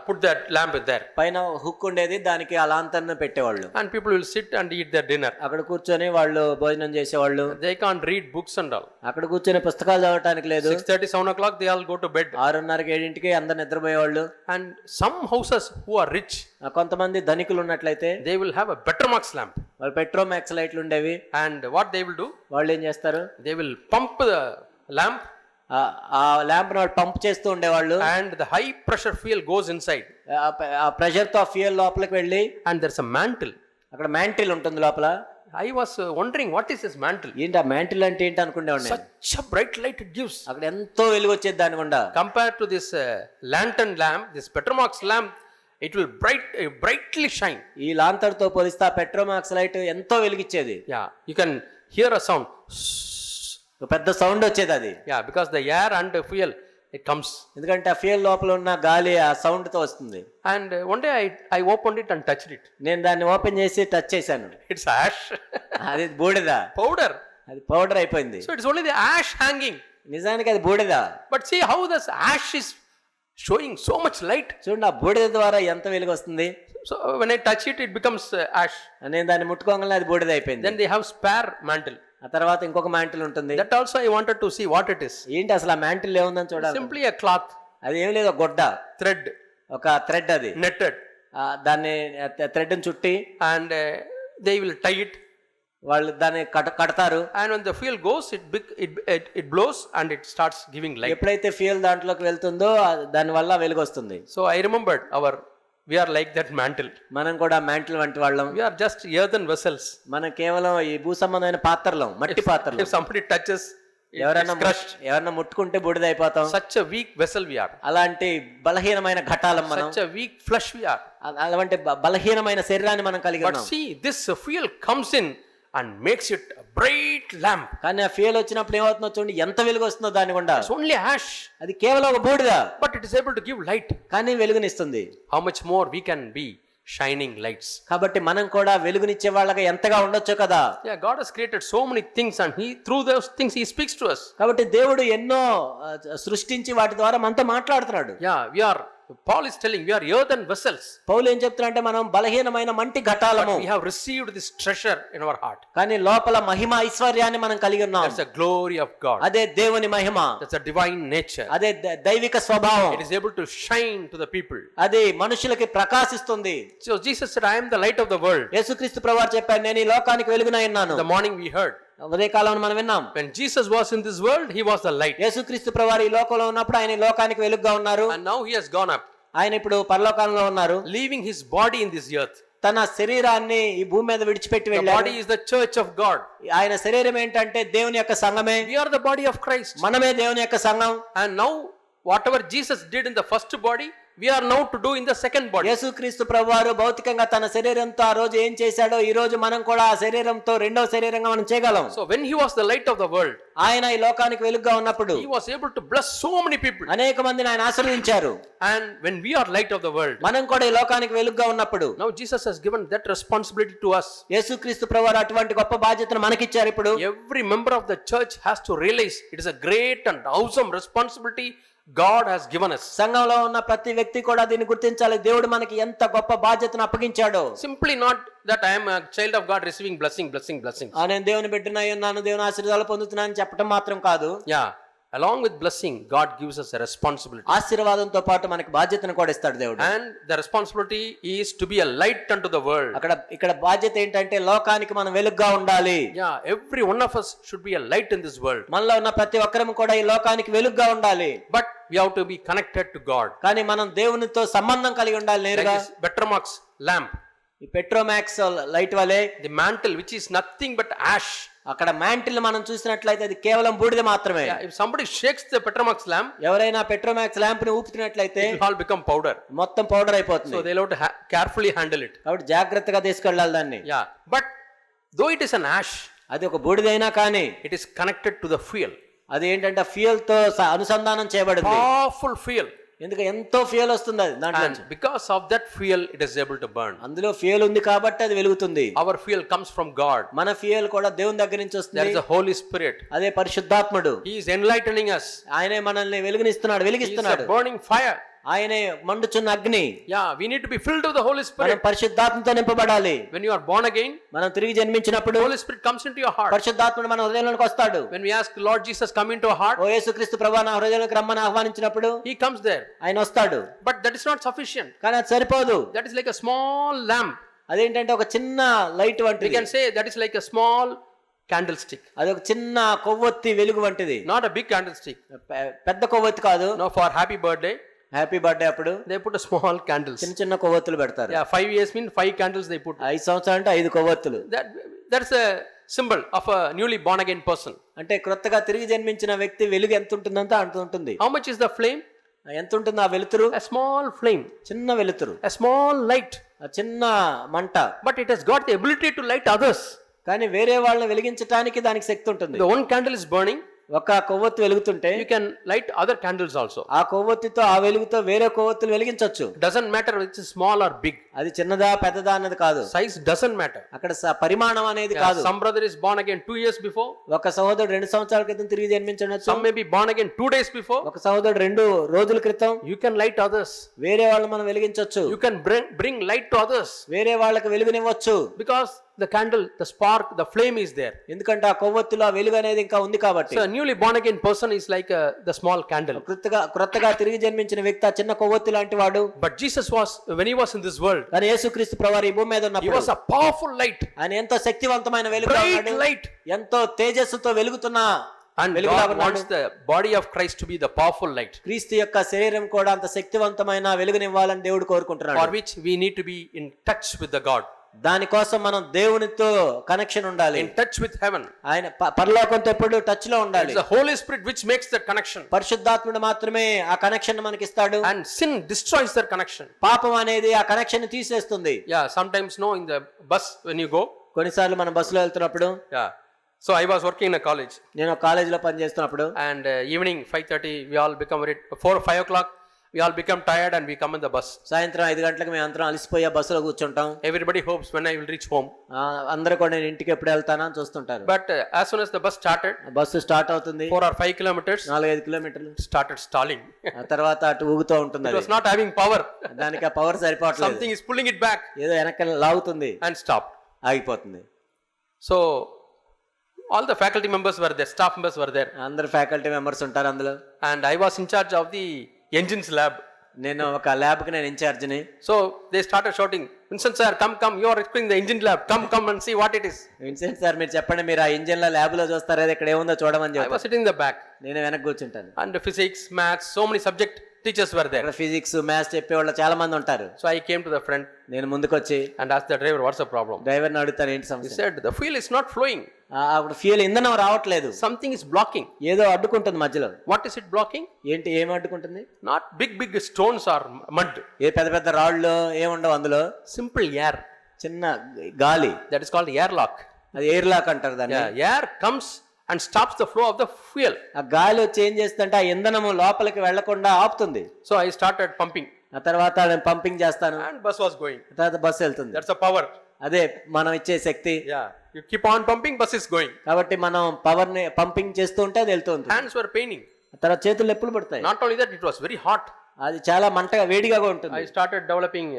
put that lamp there. పైన హుక్ ఉండేది, దానికి ఆ లాంతర్ను పెట్టేవాళ్ళు. And people will sit and eat their dinner. అక్కడ కూర్చొని వాళ్ళు భోజనం చేసేవాళ్ళు. They can't read books and all. అక్కడ కూర్చొని పుస్తకాలు చదవటానికి లేదు. 6:30, 7 o'clock they all go to bed. 6:30, 7కి అందరు నిద్రపోయేవాళ్ళు. And some houses who are rich, కొంతమంది ధనికులు ఉన్నట్లయితే they will have a Petromax lamp. వాళ్ళు పెట్రోమాక్స్ లైట్లు ఉండేవి. And what they will do? వాళ్ళు ఏం చేస్తారు, They will pump the lamp ఆ ల్యాంప్ వాళ్ళు పంప్ చేస్తూ ఉండేవాళ్ళు. and the high pressure fuel goes inside. ఆ ప్రెషర్ తో ఫ్యూయల్ లోపలికి వెళ్ళి, And there's a mantle. అక్కడ మ్యాంటిల్ ఉంటుంది లోపల. I was wondering what is this mantle? ఏంటి ఆ మ్యాంటిల్ అంటే ఏంటి అనుకునేవాడిని. Such a bright light it gives. అక్కడ ఎంతో వెలుగు వచ్చేది దాని గుండా. Compared to this lantern lamp, this Petromax lamp, it will brightly shine. ఈ లాంతర్ తో పోలిస్తే ఆ పెట్రోమాక్స్ లైట్ ఎంతో వెలిగిచ్చేది. Yeah, you can hear a sound. పెద్ద సౌండ్ వచ్చేది అది. Yeah, because the air and the fuel, it comes. ఎందుకంటే ఆ ఫ్యూయల్ లోపల ఉన్న గాలి ఆ సౌండ్ తో వస్తుంది. And one day I opened it and touched it. నేను దాన్ని ఓపెన్ చేసి టచ్ చేశాను. It's ash. అది బూడిద, Powder. అది పౌడర్ అయిపోయింది. So it's only the ash hanging. నిజానికి అది బూడిద. But see how this ash is showing so much light. చూడండి ఆ బూడిద ద్వారా ఎంత వెలుగు వస్తుంది. So when I touch it, it becomes ash. నేను దాన్ని ముట్టుకోగానే అది బూడిద అయిపోయింది. Then they have spare mantle. ఆ తర్వాత ఇంకొక మ్యాంటిల్ ఉంటుంది. That also I wanted to see what it is. ఏంటి అసలు ఆ మ్యాంటిల్ ఏముందని చూడాలి. Simply a cloth. అది ఏం లేదు, గుడ్డ, Thread. ఒక థ్రెడ్, అది Netted. దాన్ని థ్రెడ్ చుట్టి And they will tie it. వాళ్ళు దాన్ని కడతారు. And when the fuel goes, it blows and it starts giving light. ఎప్పుడైతే ఫ్యూయల్ దాంట్లోకి వెళ్తుందో దాని వల్ల వెలుగు వస్తుంది. So I remembered we are like that mantle. మనం కూడా మ్యాంటిల్ వంటి వాళ్ళం. We are just earthen vessels. మనం కేవలం ఈ భూ సంబంధమైన పాత్రలం, మట్టి పాత్రలు. If somebody touches, ఎవరన్నా ముట్టుకుంటే బూడిద అయిపోతాం. Such a weak vessel we are. అలాంటి బలహీనమైన ఘటాలం మనం. Such a weak flesh we are. అలాంటి బలహీనమైన శరీరాన్ని మనం కలిగి But ఉన్నాం. see, this fuel comes in and makes it a bright lamp. కానీ ఆ ఫ్యూయల్ వచ్చినప్పుడు ఏమవుతుందో చూడండి, ఎంత వెలుగు వస్తుందో దాని గుండా. It's only ash, అది కేవలం ఒక బూడిద, but it is able to give light. కానీ వెలుగునిస్తుంది. How much more we can be shining lights. కాబట్టి మనం కూడా వెలుగునిచ్చే వాళ్ళగా ఎంతగా ఉండొచ్చు కదా. Yeah, God has created so many things and through those things he speaks to us. కాబట్టి దేవుడు ఎన్నో సృష్టించి వాటి ద్వారా మనతో మాట్లాడుతున్నాడు. Yeah, Paul is telling we are earthen vessels. పౌలు ఏం చెప్తున్నాడంటే మనం బలహీనమైన మంటి ఘటాలము. We have received this treasure in our heart. కానీ లోపల మహిమ ఐశ్వర్యాన్ని మనం కలిగి ఉన్నాం. That's the glory of God. అదే దేవుని మహిమ. That's a divine nature. అదే దైవిక స్వభావం. It is able to shine to the people. అది మనుషులకి ప్రకాశిస్తుంది. So Jesus said, I am the light of the world. యేసుక్రీస్తు ప్రభువు చెప్పాడు, నేను ఈ లోకానికి వెలుగునై ఉన్నాను. The morning we heard. ఉదయకాలంలో మనం విన్నాం. When Jesus was in this world, he was the light. యేసుక్రీస్తు ప్రభువు ఈ లోకంలో ఉన్నప్పుడు ఆయన ఈ లోకానికి వెలుగుగా ఉన్నారు. And now he has gone up. ఆయన ఇప్పుడు పరలోకంలో ఉన్నారు. Leaving his body in this earth. తన శరీరాన్ని ఈ భూమి మీద విడిచిపెట్టి The వెళ్ళాడు. body is the church of God. ఆయన శరీరం ఏంటంటే దేవుని యొక్క సంఘమే. We are the body of Christ. మనమే దేవుని యొక్క సంఘం. And now whatever Jesus did in the first body, we are now to do in the second body. యేసుక్రీస్తు ప్రభువారు భౌతికంగా తన శరీరంతో ఆ రోజు ఏం చేశాడో ఈ రోజు మనం కూడా ఆ శరీరంతో రెండో శరీరంగా మనం చేయగలం. So when he was the light of the world, ఆయన ఈ లోకానికి వెలుగుగా ఉన్నప్పుడు he was able to bless so many people. అనేక మందిని ఆయన ఆశీర్వదించారు. And when we are light of the world, మనం కూడా ఈ లోకానికి వెలుగుగా ఉన్నప్పుడు now Jesus has given that responsibility to us. యేసుక్రీస్తు ప్రభువారు అటువంటి గొప్ప బాధ్యతను మనకిచ్చారు. ఇప్పుడు Every member of the church has to realize it is a great and awesome responsibility God has given us. సంఘంలో ఉన్న ప్రతి వ్యక్తి కూడా దీన్ని గుర్తించాలి. దేవుడు మనకి ఎంత గొప్ప బాధ్యతను అప్పగించాడో. Simply not that I am a child of God receiving blessings. నేను దేవుని బిడ్డనై ఉన్నాను, దేవుని ఆశీర్వాదాలు పొందుతున్నాను అని చెప్పడం మాత్రం కాదు. Yeah, along with blessing, God gives us a responsibility. ఆశీర్వాదంతో పాటు మనకి బాధ్యతను కూడా ఇస్తాడు దేవుడు. And the responsibility is to be a light unto the world. ఇక్కడ బాధ్యత ఏంటంటే లోకానికి మనం వెలుగుగా ఉండాలి. Yeah, every one of us should be a light in this world. మనలో ఉన్న ప్రతి ఒక్కరం కూడా ఈ లోకానికి వెలుగుగా ఉండాలి. But we have to be connected to God. కానీ మనం దేవునితో సంబంధం కలిగి ఉండాలి నేరుగా. Like this Petromax lamp. ఈ పెట్రోమాక్స్ లైట్ వలే The mantle which is nothing but ash. అక్కడ మ్యాంటిల్ మనం చూసినట్లయితే అది కేవలం బూడిద మాత్రమే. If somebody shakes the Petromax lamp, ఎవరైనా పెట్రోమాక్స్ ల్యాంప్ ని ఊపుతున్నట్లయితే it will all become powder. మొత్తం పౌడర్ అయిపోతుంది. So they'll have to carefully handle it. కాబట్టి జాగ్రత్తగా తీసుకెళ్ళాలి దాన్ని. Yeah, but though it is an ash, అది ఒక బూడిదైనా కానీ it is connected to the fuel. అది ఏంటంటే ఫ్యూయల్ తో అనుసంధానం చేయబడింది. Powerful fuel. ఎందుకు ఎంతో ఫ్యూయల్ వస్తుంది అది దాంట్లో. And because of that fuel, it is able to burn. అందులో ఫ్యూయల్ ఉంది కాబట్టి అది వెలుగుతుంది. Our fuel comes from God. మన ఫ్యూయల్ కూడా దేవుని దగ్గర నుంచి వస్తుంది. There is a Holy Spirit. అదే పరిశుద్ధాత్ముడు. He is enlightening us. ఆయనే మనల్ని వెలిగిస్తున్నాడు. He is a burning fire. ఆయనే మండుచున్న అగ్ని. Yeah, we need to be filled with the Holy మనం Spirit. పరిశుద్ధాత్మతో నింపబడాలి. When you are born again, మనం తిరిగి జన్మించినప్పుడు the Holy Spirit comes into your heart. పరిశుద్ధాత్ముడు మన హృదయంలోకి వస్తాడు. When we ask Lord Jesus, come into our heart, ఓ యేసుక్రీస్తు ప్రభువా నా హృదయంలోకి రమ్మని ఆహ్వానించినప్పుడు He comes there. ఆయన వస్తాడు. But that is not sufficient. కానీ అది సరిపోదు. That is like a small lamp. అదేంటంటే ఒక చిన్న లైట్ We వంటిది. can say that is like a small candlestick. అది ఒక చిన్న కొవ్వొత్తి వెలుగు వంటిది. Not a big candlestick. పెద్ద కొవ్వొత్తి కాదు. No, for happy birthday, happy birthday అప్పుడు they put a small candles. చిన్న చిన్న కొవ్వొత్తులు పెడతారు. Yeah, 5 years mean 5 candles they put. 5 సంవత్సరాలు అంటే 5 కొవ్వొత్తులు. That's a symbol of a newly born again person. అంటే క్రొత్తగా తిరిగి జన్మించిన వ్యక్తి వెలుగు ఎంత ఉంటుందంటే అంత ఉంటుంది. How much is the flame? ఎంత ఉంటుంది ఆ వెలుతురు? A small flame, చిన్న వెలుతురు, a small light. ఆ చిన్న మంట. But it has got the ability to light others. కానీ వేరే వాళ్ళని వెలిగించడానికి దానికి శక్తి ఉంటుంది. The one candle is burning, ఒక కొవ్వొత్తు వెలుగుతుంటే you can light other candles also. ఆ కొవ్వొత్తితో ఆ వెలుగుతో వేరే కొవ్వొత్తులు వెలిగించవచ్చు. Doesn't matter which is small or big. అది చిన్నదా పెద్దదా అన్నది కాదు. Size doesn't matter. అక్కడ పరిమాణం అనేది Yeah, కాదు. some brother is born again 2 years before. ఒక సహోదరుడు 2 సంవత్సరాల క్రితం తిరిగి జన్మించవచ్చు. Some may be born again 2 days before. ఒక సహోదరుడు 2 రోజుల క్రితం. You can light others. వేరే వాళ్ళని మనం వెలిగించవచ్చు. You can bring light to others. వేరే వాళ్ళకి వెలుగునివ్వచ్చు. Because the candle, the spark, the flame is there. ఎందుకంటే ఆ కొవ్వొత్తులో ఆ వెలుగు అనేది ఇంకా ఉంది కాబట్టి. So a newly born again person is like the small candle. క్రొత్తగా తిరిగి జన్మించిన వ్యక్తి ఆ చిన్న కొవ్వొత్తి లాంటి వాడు. But Jesus was, when he was in this world, కానీ యేసుక్రీస్తు ప్రభువారు ఈ భూమి మీద he ఉన్నప్పుడు was a powerful light, ఆయన ఎంతో శక్తివంతమైన వెలుగుగా bright ఉన్నాడు. light. ఎంతో తేజస్సుతో వెలుగుతున్న And వెలుగులా God ఉన్నాడు. wants the body of Christ to be the powerful light, క్రీస్తు యొక్క శరీరం కూడా అంత శక్తివంతమైన వెలుగునివ్వాలని దేవుడు for కోరుకుంటున్నాడు. which we need to be in touch with the God, దానికోసం మనం దేవునితో కనెక్షన్ ఉండాలి. in touch with heaven. ఆయన పరలోకంతో ఎప్పుడు టచ్ లో ఉండాలి. It's the Holy Spirit which makes that connection. పరిశుద్ధాత్ముడు మాత్రమే ఆ కనెక్షన్ మనకి ఇస్తాడు. And sin destroys that connection. పాపం అనేది ఆ కనెక్షన్ ని తీసేస్తుంది. Yeah, sometimes no, in the bus when you go. కొన్నిసార్లు మనం బస్సులో వెళ్తున్నప్పుడు. Yeah. So I was working in a college. నేను కాలేజీలో పనిచేస్తున్నప్పుడు. And evening 5:30 we all become 5 o'clock we all become tired and we come in the bus. సాయంత్రం 5 గంటలకు మేము అందరం అలసిపోయి బస్సులో కూర్చుంటాం. Everybody hopes when I will reach home. అందరూ కూడా నేను ఇంటికి ఎప్పుడు వెళ్తానా అని చూస్తుంటారు. But as soon as the bus started, bus start అవుతుంది. 4 or 5 kilometers, 4-5 కిలోమీటర్లు started stalling. ఆ తర్వాత అటు ఊగుతూ ఉంటుంది. It was not having power. దానికి ఆ పవర్ సరిపోవట్లేదు. Something is pulling it back ఏదో వెనక లాగుతుంది. and stopped. ఆగిపోతుంది. So all the faculty members were there, staff members were there, అందరు ఫ్యాకల్టీ మెంబర్స్ ఉంటారు అందులో. and I was in charge of the engines lab. నేను ఒక ల్యాబ్ కి నేను ఇన్ఛార్జిని. So they started shouting, Vincent sir, come, you are explaining the engine lab, come and see what it is. Vincent sir మీరు చెప్పండి, మీరు ఆ engine లో lab లో చూస్తారా, ఇక్కడ ఏముందో చూడమని I చెప్పి. was sitting in the back, నేను వెనక్కి కూర్చుంటాను. and physics, maths, so many subject teachers were there. ఇక్కడ ఫిజిక్స్ మ్యాథ్స్ చెప్పేవాళ్ళు చాలా మంది ఉంటారు. So I came to the front నేను ముందుకు వచ్చి and asked the driver, what's the problem? డ్రైవర్ని అడుగుతాను ఏంటి He సమస్య. said, the fuel is not flowing. అప్పుడు ఫ్యూయల్ ఇంధనం రావట్లేదు. Something is blocking. ఏదో అడ్డుకుంటుంది మధ్యలో. What is it blocking? ఏంటి ఏం అడ్డుకుంటుంది? Not big stones or mud. ఏ పెద్ద పెద్ద రాళ్ళు ఏముండవు అందులో. Simple air. చిన్న గాలి. That is called airlock. అది ఎయిర్ లాక్ అంటారు దాన్ని. Yeah, air comes and stops the flow of the fuel. ఆ గాలి వచ్చి ఏం చేస్తుందంటే ఆ ఇంధనము లోపలికి వెళ్లకుండా ఆపుతుంది. So I started pumping. ఆ తర్వాత నేను పంపింగ్ చేస్తాను. And bus was going. తర్వాత బస్సు వెళ్తుంది. That's the power. అదే మనం ఇచ్చే శక్తి. Yeah. You keep on pumping, bus is going. కాబట్టి మనం పవర్ ని పంపింగ్ చేస్తూ ఉంటే అది వెళ్తూ ఉంటుంది. Hands were paining. ఆ తర్వాత చేతులు నొప్పులు పడతాయి. Not only that, it was very hot. అది చాలా మంటగా వేడిగా ఉంటుంది. I started developing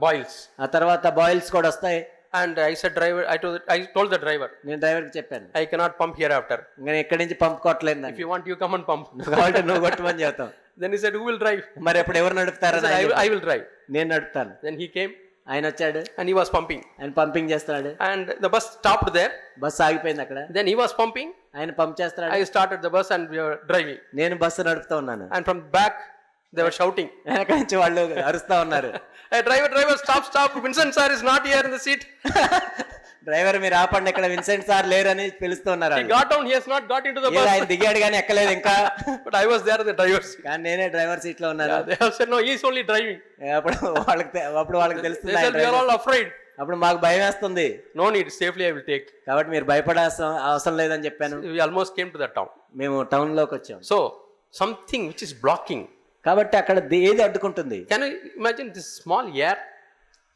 boils. ఆ తర్వాత బాయిల్స్ కూడా వస్తాయి. And I said, driver, I told the driver, నేను డ్రైవర్ కి చెప్పాను, I cannot pump hereafter. ఇంకా ఎక్కడి నుంచి పంప్ కొట్టలేదు. If you want, you come and pump. కాబట్టి నువ్వు కొట్టమని చెప్తాం. Then he said, who will drive? మరి ఎప్పుడు ఎవరు I నడుపుతారని said, I will drive. నేను నడుపుతాను. Then he came ఆయన వచ్చాడు. and he was pumping. ఆయన పంపింగ్ చేస్తున్నాడు. And the bus stopped there. Bus ఆగిపోయింది అక్కడ. Then he was pumping. ఆయన పంప్ చేస్తున్నాడు. I started the bus and we were driving. నేను బస్సు నడుపుతూ ఉన్నాను. And from back, they were shouting. వెనక నుంచి వాళ్ళు అరుస్తా ఉన్నారు. Hey, driver, stop. Vincent sir is not here in the seat. Driver మీరు ఆపండి, ఇక్కడ విన్సెంట్ సార్ లేరని పిలుస్తూ ఉన్నారు. He got down, he has not got into the bus. ఆయన దిగాడు కానీ ఎక్కలేదు ఇంకా. But I was there in the driver's seat. కానీ నేనే డ్రైవర్ సీట్ లో ఉన్నాను. They have said, no, he is only driving. అప్పుడు వాళ్ళకి తెలుస్తుంది. They said, we are all afraid. అప్పుడు మాకు భయం వేస్తుంది. No need, safely I will take. కాబట్టి మీరు భయపడాల్సిన అవసరం లేదని చెప్పాను. We almost came to that town. మేము టౌన్ లోకి వచ్చాం. So something which is blocking. కాబట్టి అక్కడ ఏది అడ్డుకుంటుంది? Can you imagine this small air?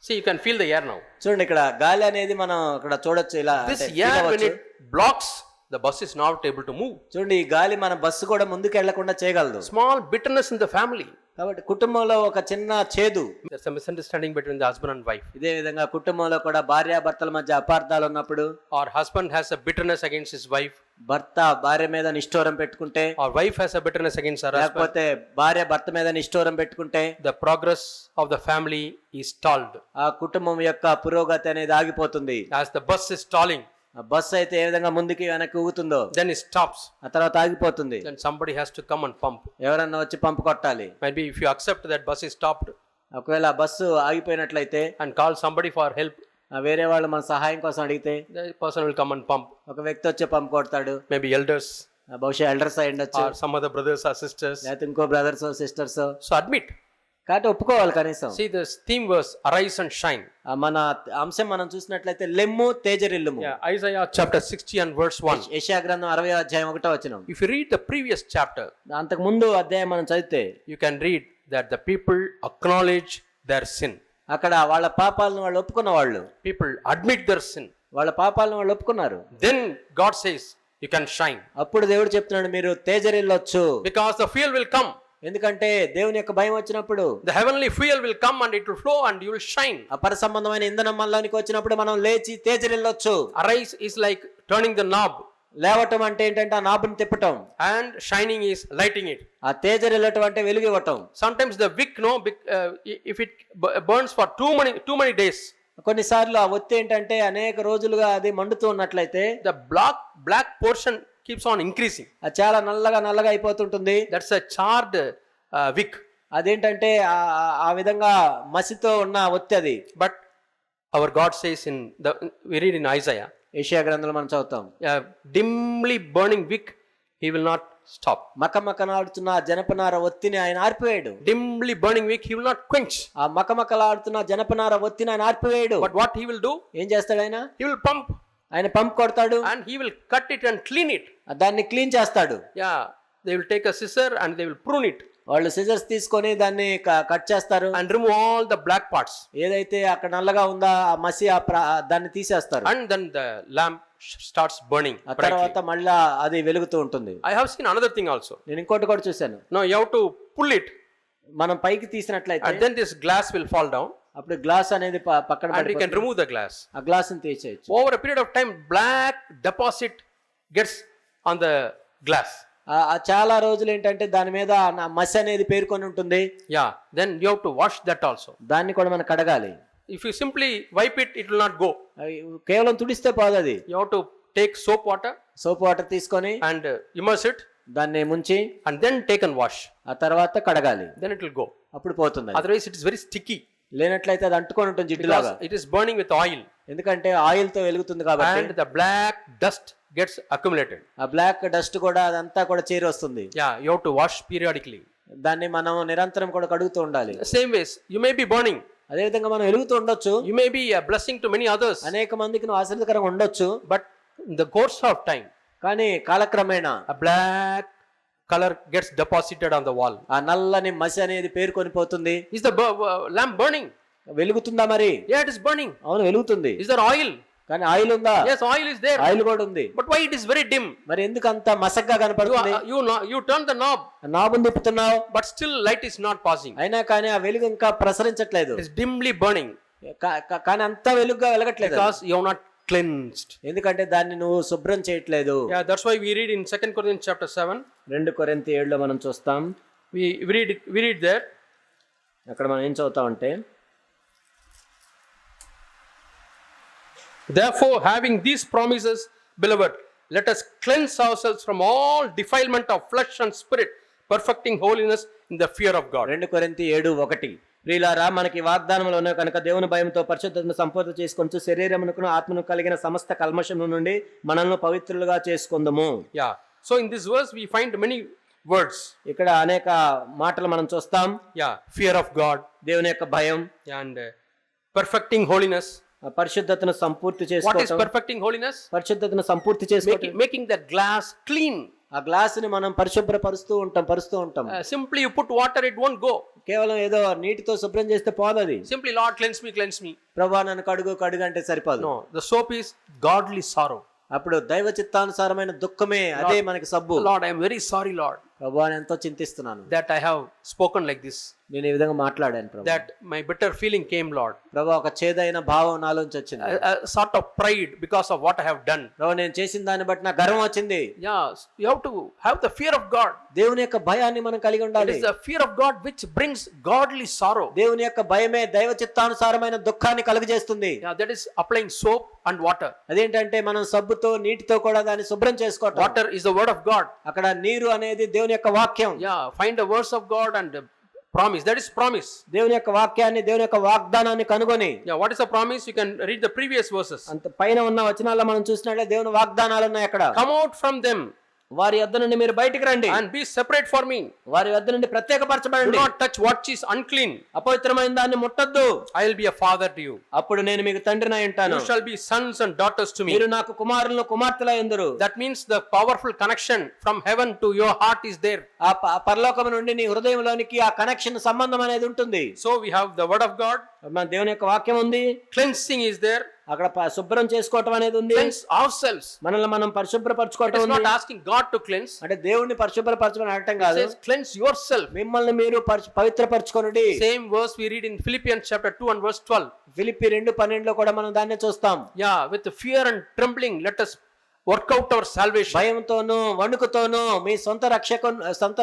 See, you can feel the air now. చూడండి ఇక్కడ గాలి అనేది మనం అక్కడ చూడొచ్చు ఇలా. This air, when it blocks the bus is not able to move. చూడండి, ఈ గాలి మన బస్సు కూడా ముందుకు వెళ్లకుండా చేయగలదు. Small bitterness in the family. కాబట్టి కుటుంబంలో ఒక చిన్న చేదు. There's a misunderstanding between the husband and wife. ఇదే విధంగా కుటుంబంలో కూడా భార్యాభర్తల మధ్య అపార్థాలు ఉన్నప్పుడు, Or husband has a bitterness against his wife. భర్త భార్య మీద నిష్ఠూరం పెట్టుకుంటే, Or wife has a bitterness against her husband. లేకపోతే భార్య భర్త మీద నిష్ఠూరం పెట్టుకుంటే, The progress of the family is stalled. ఆ కుటుంబం యొక్క పురోగతి అనేది ఆగిపోతుంది. As the bus is stalling, ఆ బస్సు అయితే ఏ విధంగా ముందుకి వెనక్కి ఊగుతుందో, then it stops. ఆ తర్వాత ఆగిపోతుంది. Then somebody has to come and pump. ఎవరన్నా వచ్చి పంపు కొట్టాలి. Maybe if you accept that bus is stopped ఒకవేళ ఆ bus ఆగిపోయినట్లయితే, and call somebody for help, వేరే వాళ్ళు మన సహాయం కోసం అడిగితే, the person will come and pump. ఒక వ్యక్తి వచ్చి పంపు కొడతాడు. Maybe elders బహుశా ఎల్డర్స్ అయి ఉండొచ్చు, or some other brothers or sisters. లేకపోతే ఇంకో బ్రదర్స్ సిస్టర్స్. So admit. కాబట్టి ఒప్పుకోవాలి కనీసం. See, this theme verse, arise and shine. మన అంశం మనం చూసినట్లయితే లెమ్ము తేజరిల్లుము. Yeah, Isaiah chapter 60 and verse 1. యెషయా గ్రంథం 60వ అధ్యాయం 1వ వచనం. If you read the previous chapter, అంతకు ముందు అధ్యాయం మనం చదివితే you can read that the people acknowledge their sin. అక్కడ వాళ్ళ పాపాలను వాళ్ళు ఒప్పుకున్న వాళ్ళు, People admit their sin. వాళ్ళ పాపాలను వాళ్ళు ఒప్పుకున్నారు. Then God says, you can shine. అప్పుడు దేవుడు చెప్తున్నాడు, మీరు తేజరిల్లొచ్చు. Because the fuel will come. ఎందుకంటే దేవుని యొక్క భయం వచ్చినప్పుడు, The heavenly fuel will come and it will flow and you will shine. అపర సంబంధమైన ఇంధనం మనలోనికి వచ్చినప్పుడు మనం లేచి తేజరిల్లొచ్చు. Arise is like turning the knob లేవటం అంటే ఏంటంటే ఆ నాబుని తిప్పటం, and shining is lighting it. ఆ తేజరిల్లటం అంటే వెలుగు ఇవ్వటం. Sometimes the wick, if it burns for too many days, కొన్నిసార్లు ఆ ఒత్తి ఏంటంటే అనేక రోజులుగా అది మండుతూ ఉన్నట్లయితే the black portion keeps on increasing. అది చాలా నల్లగా అయిపోతుంటుంది. That's a charred wick. అదేంటంటే ఆ విధంగా మసితో ఉన్న ఒత్తి అది. But our God says we read in Isaiah, యెషయా గ్రంథంలో మనం చదువుతాం, dimly burning wick he will not stop. మకమకలాడుతున్న జనపనార ఒత్తిని ఆయన ఆర్పివేయడు. Dimly burning wick he will not quench. ఆ మకమకలాడుతున్న జనపనార ఒత్తిని ఆయన ఆర్పివేయడు. But what he will do? ఏం చేస్తాడు ఆయన? He will pump ఆయన పంప్ కొడతాడు, and he will cut it and clean it. దాన్ని క్లీన్ చేస్తాడు. Yeah, they will take a scissor and they will prune it వాళ్ళు సిజర్స్ తీసుకొని దాన్ని కట్ చేస్తారు and remove all the black parts. ఏదైతే అక్కడ నల్లగా ఉందో ఆ మసి దాన్ని తీసేస్తారు. And then the lamp starts burning ఆ తర్వాత మళ్ళా అది వెలుగుతూ ఉంటుంది. I have seen another thing also. నేను ఇంకోటి కూడా చూశాను. Now you have to pull it మనం పైకి తీసినట్లయితే and then this glass will fall down అప్పుడు గ్లాస్ అనేది పక్కన and you can remove the glass. ఆ గ్లాస్ ని తీసేయచ్చు. Over a period of time black deposit gets on the glass. చాలా రోజులు ఏంటంటే దాని మీద మసి అనేది పేరుకొని ఉంటుంది. Yeah, then you have to wash that also. దాన్ని కూడా మనం కడగాలి. If you simply wipe it, it will not go. కేవలం తుడిస్తే పోదు అది. You have to take soap water soap water తీసుకొని and immerse it దాన్ని ముంచి and then take and wash. ఆ తర్వాత కడగాలి. Then it will go. అప్పుడు పోతుంది. Otherwise it is very sticky. లేనట్లయితే అది అంటుకొని ఉంటుంది జిడ్డులాగా. Because it is burning with oil. ఎందుకంటే ఆయిల్ తో వెలుగుతుంది కాబట్టి. And the black dust gets accumulated. ఆ బ్లాక్ డస్ట్ కూడా అదంతా కూడా చేరి వస్తుంది. Yeah, you have to wash periodically. దాన్ని మనం నిరంతరం కూడా కడుగుతూ ఉండాలి. Same ways, you may be burning. అదే విధంగా మనం వెలుగుతూ ఉండొచ్చు. You may be a blessing to many others. అనేక మందికి నువ్వు ఆశీర్వాదకరంగా ఉండొచ్చు. But in the course of time, కానీ కాలక్రమేణా a black color gets deposited on the wall. ఆ నల్లని మసి అనేది పేరుకొని పోతుంది. Is the lamp burning? వెలుగుతుందా మరి? Yeah, it is burning. అవును వెలుగుతుంది. Is there oil? కానీ ఆయిల్ ఉందా? Yes, oil is there. Oil కూడా ఉంది. But why it is very dim? మరి ఎందుకు అంత మసగ్గా కనపడుతుంది? You turn the knob, నాబుని తిప్పుతున్నావు, but still light is not passing. అయినా కానీ ఆ వెలుగు ఇంకా ప్రసరించట్లేదు. It is dimly burning. కానీ అంత వెలుగుగా వెలగట్లేదు. Because you have not cleansed. ఎందుకంటే దాన్ని నువ్వు శుభ్రం చేయట్లేదు. Yeah, that's why we read in 2 Corinthians chapter 7. 2 కొరింథీ 7లో మనం చూస్తాం. We read there. అక్కడ మనం ఏం చదువుతామంటే, Therefore, having these promises, beloved, let us cleanse ourselves from all defilement of flesh and spirit, perfecting holiness in the fear of God. 2 కొరింథీ 7:1 ప్రియులారా, మనకి వాగ్దానములు ఉన్నాయి కనుక దేవుని భయంతో పరిశుద్ధతను సంపూర్ణ చేసుకొనుచు శరీరమునకును ఆత్మను కలిగిన సమస్త కల్మషము నుండి మనల్ని పవిత్రులుగా చేసుకొందుము. Yeah. So in this verse we find many words. ఇక్కడ అనేక మాటలు మనం చూస్తాం. Yeah, fear of God, దేవుని యొక్క భయం, and perfecting holiness. పరిశుద్ధతను సంపూర్తి What is చేసుకోవడం. perfecting holiness? పరిశుద్ధతను సంపూర్తి చేసుకోవడం. Making the glass clean. ఆ గ్లాసుని మనం పరిశుభ్రపరుస్తూ ఉంటాం. Simply you put water, it won't go. కేవలం ఏదో నీటితో శుభ్రం చేస్తే పోదది. Simply, Lord, cleanse me. ప్రభువా నన్ను కడుగు అంటే సరిపోదు. No, the soap is godly sorrow. అప్పుడు దైవ చిత్తానుసారమైన దుఃఖమే అదే మనకి సబ్బు. Lord, I am very sorry, Lord, ప్రభువా నేను ఎంతో చింతిస్తున్నాను, that I have spoken like this, నేను ఈ విధంగా మాట్లాడాను ప్రభు. that my bitter feeling came, Lord. ప్రభు ఒక చేదైన భావం నాలోంచి వచ్చింది. A sort of pride because of what I have done. ప్రభు నేను చేసిన దాన్ని బట్టి నాకు గర్వం వచ్చింది. Yeah, you have to have the fear of God. దేవుని యొక్క భయాన్ని మనం కలిగి It ఉండాలి. is the fear of God which brings godly sorrow. దేవుని యొక్క భయమే దైవ చిత్తానుసారమైన దుఃఖాన్ని కలుగజేస్తుంది. Yeah, that is applying soap and water. అదేంటంటే మనం సబ్బుతో నీటితో కూడా దాన్ని శుభ్రం చేసుకోవటం. Water is the word of God. అక్కడ నీరు అనేది దేవుని యొక్క వాక్యం. Yeah, find the words of God and promise. That is promise. దేవుని యొక్క వాక్యాన్ని, దేవుని యొక్క వాగ్దానాన్ని కనుగొని. Yeah, what is the promise? You can read the previous verses. అంత పైన ఉన్న వచనాల్లో మనం చూసినట్లయితే దేవుని వాగ్దానాలు ఉన్నాయి అక్కడ. Come out from them వారి యొద్ద నుండి మీరు బయటికి రండి, and be separate for me. వారి యొద్ద నుండి Do ప్రత్యేకపరచబడండి, not touch what is unclean. అపవిత్రమైన దాన్ని ముట్టొద్దు, I will be a father to you. అప్పుడు నేను మీకు తండ్రినై ఉంటాను, You shall be sons and daughters to me. మీరు నాకు కుమారులను కుమార్తెలై ఉందురు. That means the powerful connection from heaven to your heart is there. ఆ పరలోకం నుండి నీ హృదయంలోనికి ఆ కనెక్షన్ సంబంధం అనేది ఉంటుంది. So we have the word of God. మన దేవుని యొక్క వాక్యం ఉంది, Cleansing is there. అక్కడ శుభ్రం చేసుకోవటం అనేది ఉంది, Cleanse ourselves. మనల్ని మనం It పరిశుభ్రపరచుకోవటం is ఉంది. not asking God to cleanse. అంటే దేవుణ్ణి పరిశుభ్రపరచమని అడగటం It కాదు, says cleanse yourself. మిమ్మల్ని మీరు పవిత్రపరచుకొనుడి. Same verse we read in Philippians chapter 2 and verse 12. Philippi 2:12 లో కూడా మనం దాన్నే చూస్తాం. Yeah, with fear and trembling let us work out our salvation. భయంతోనూ వణుకుతోనూ మీ సొంత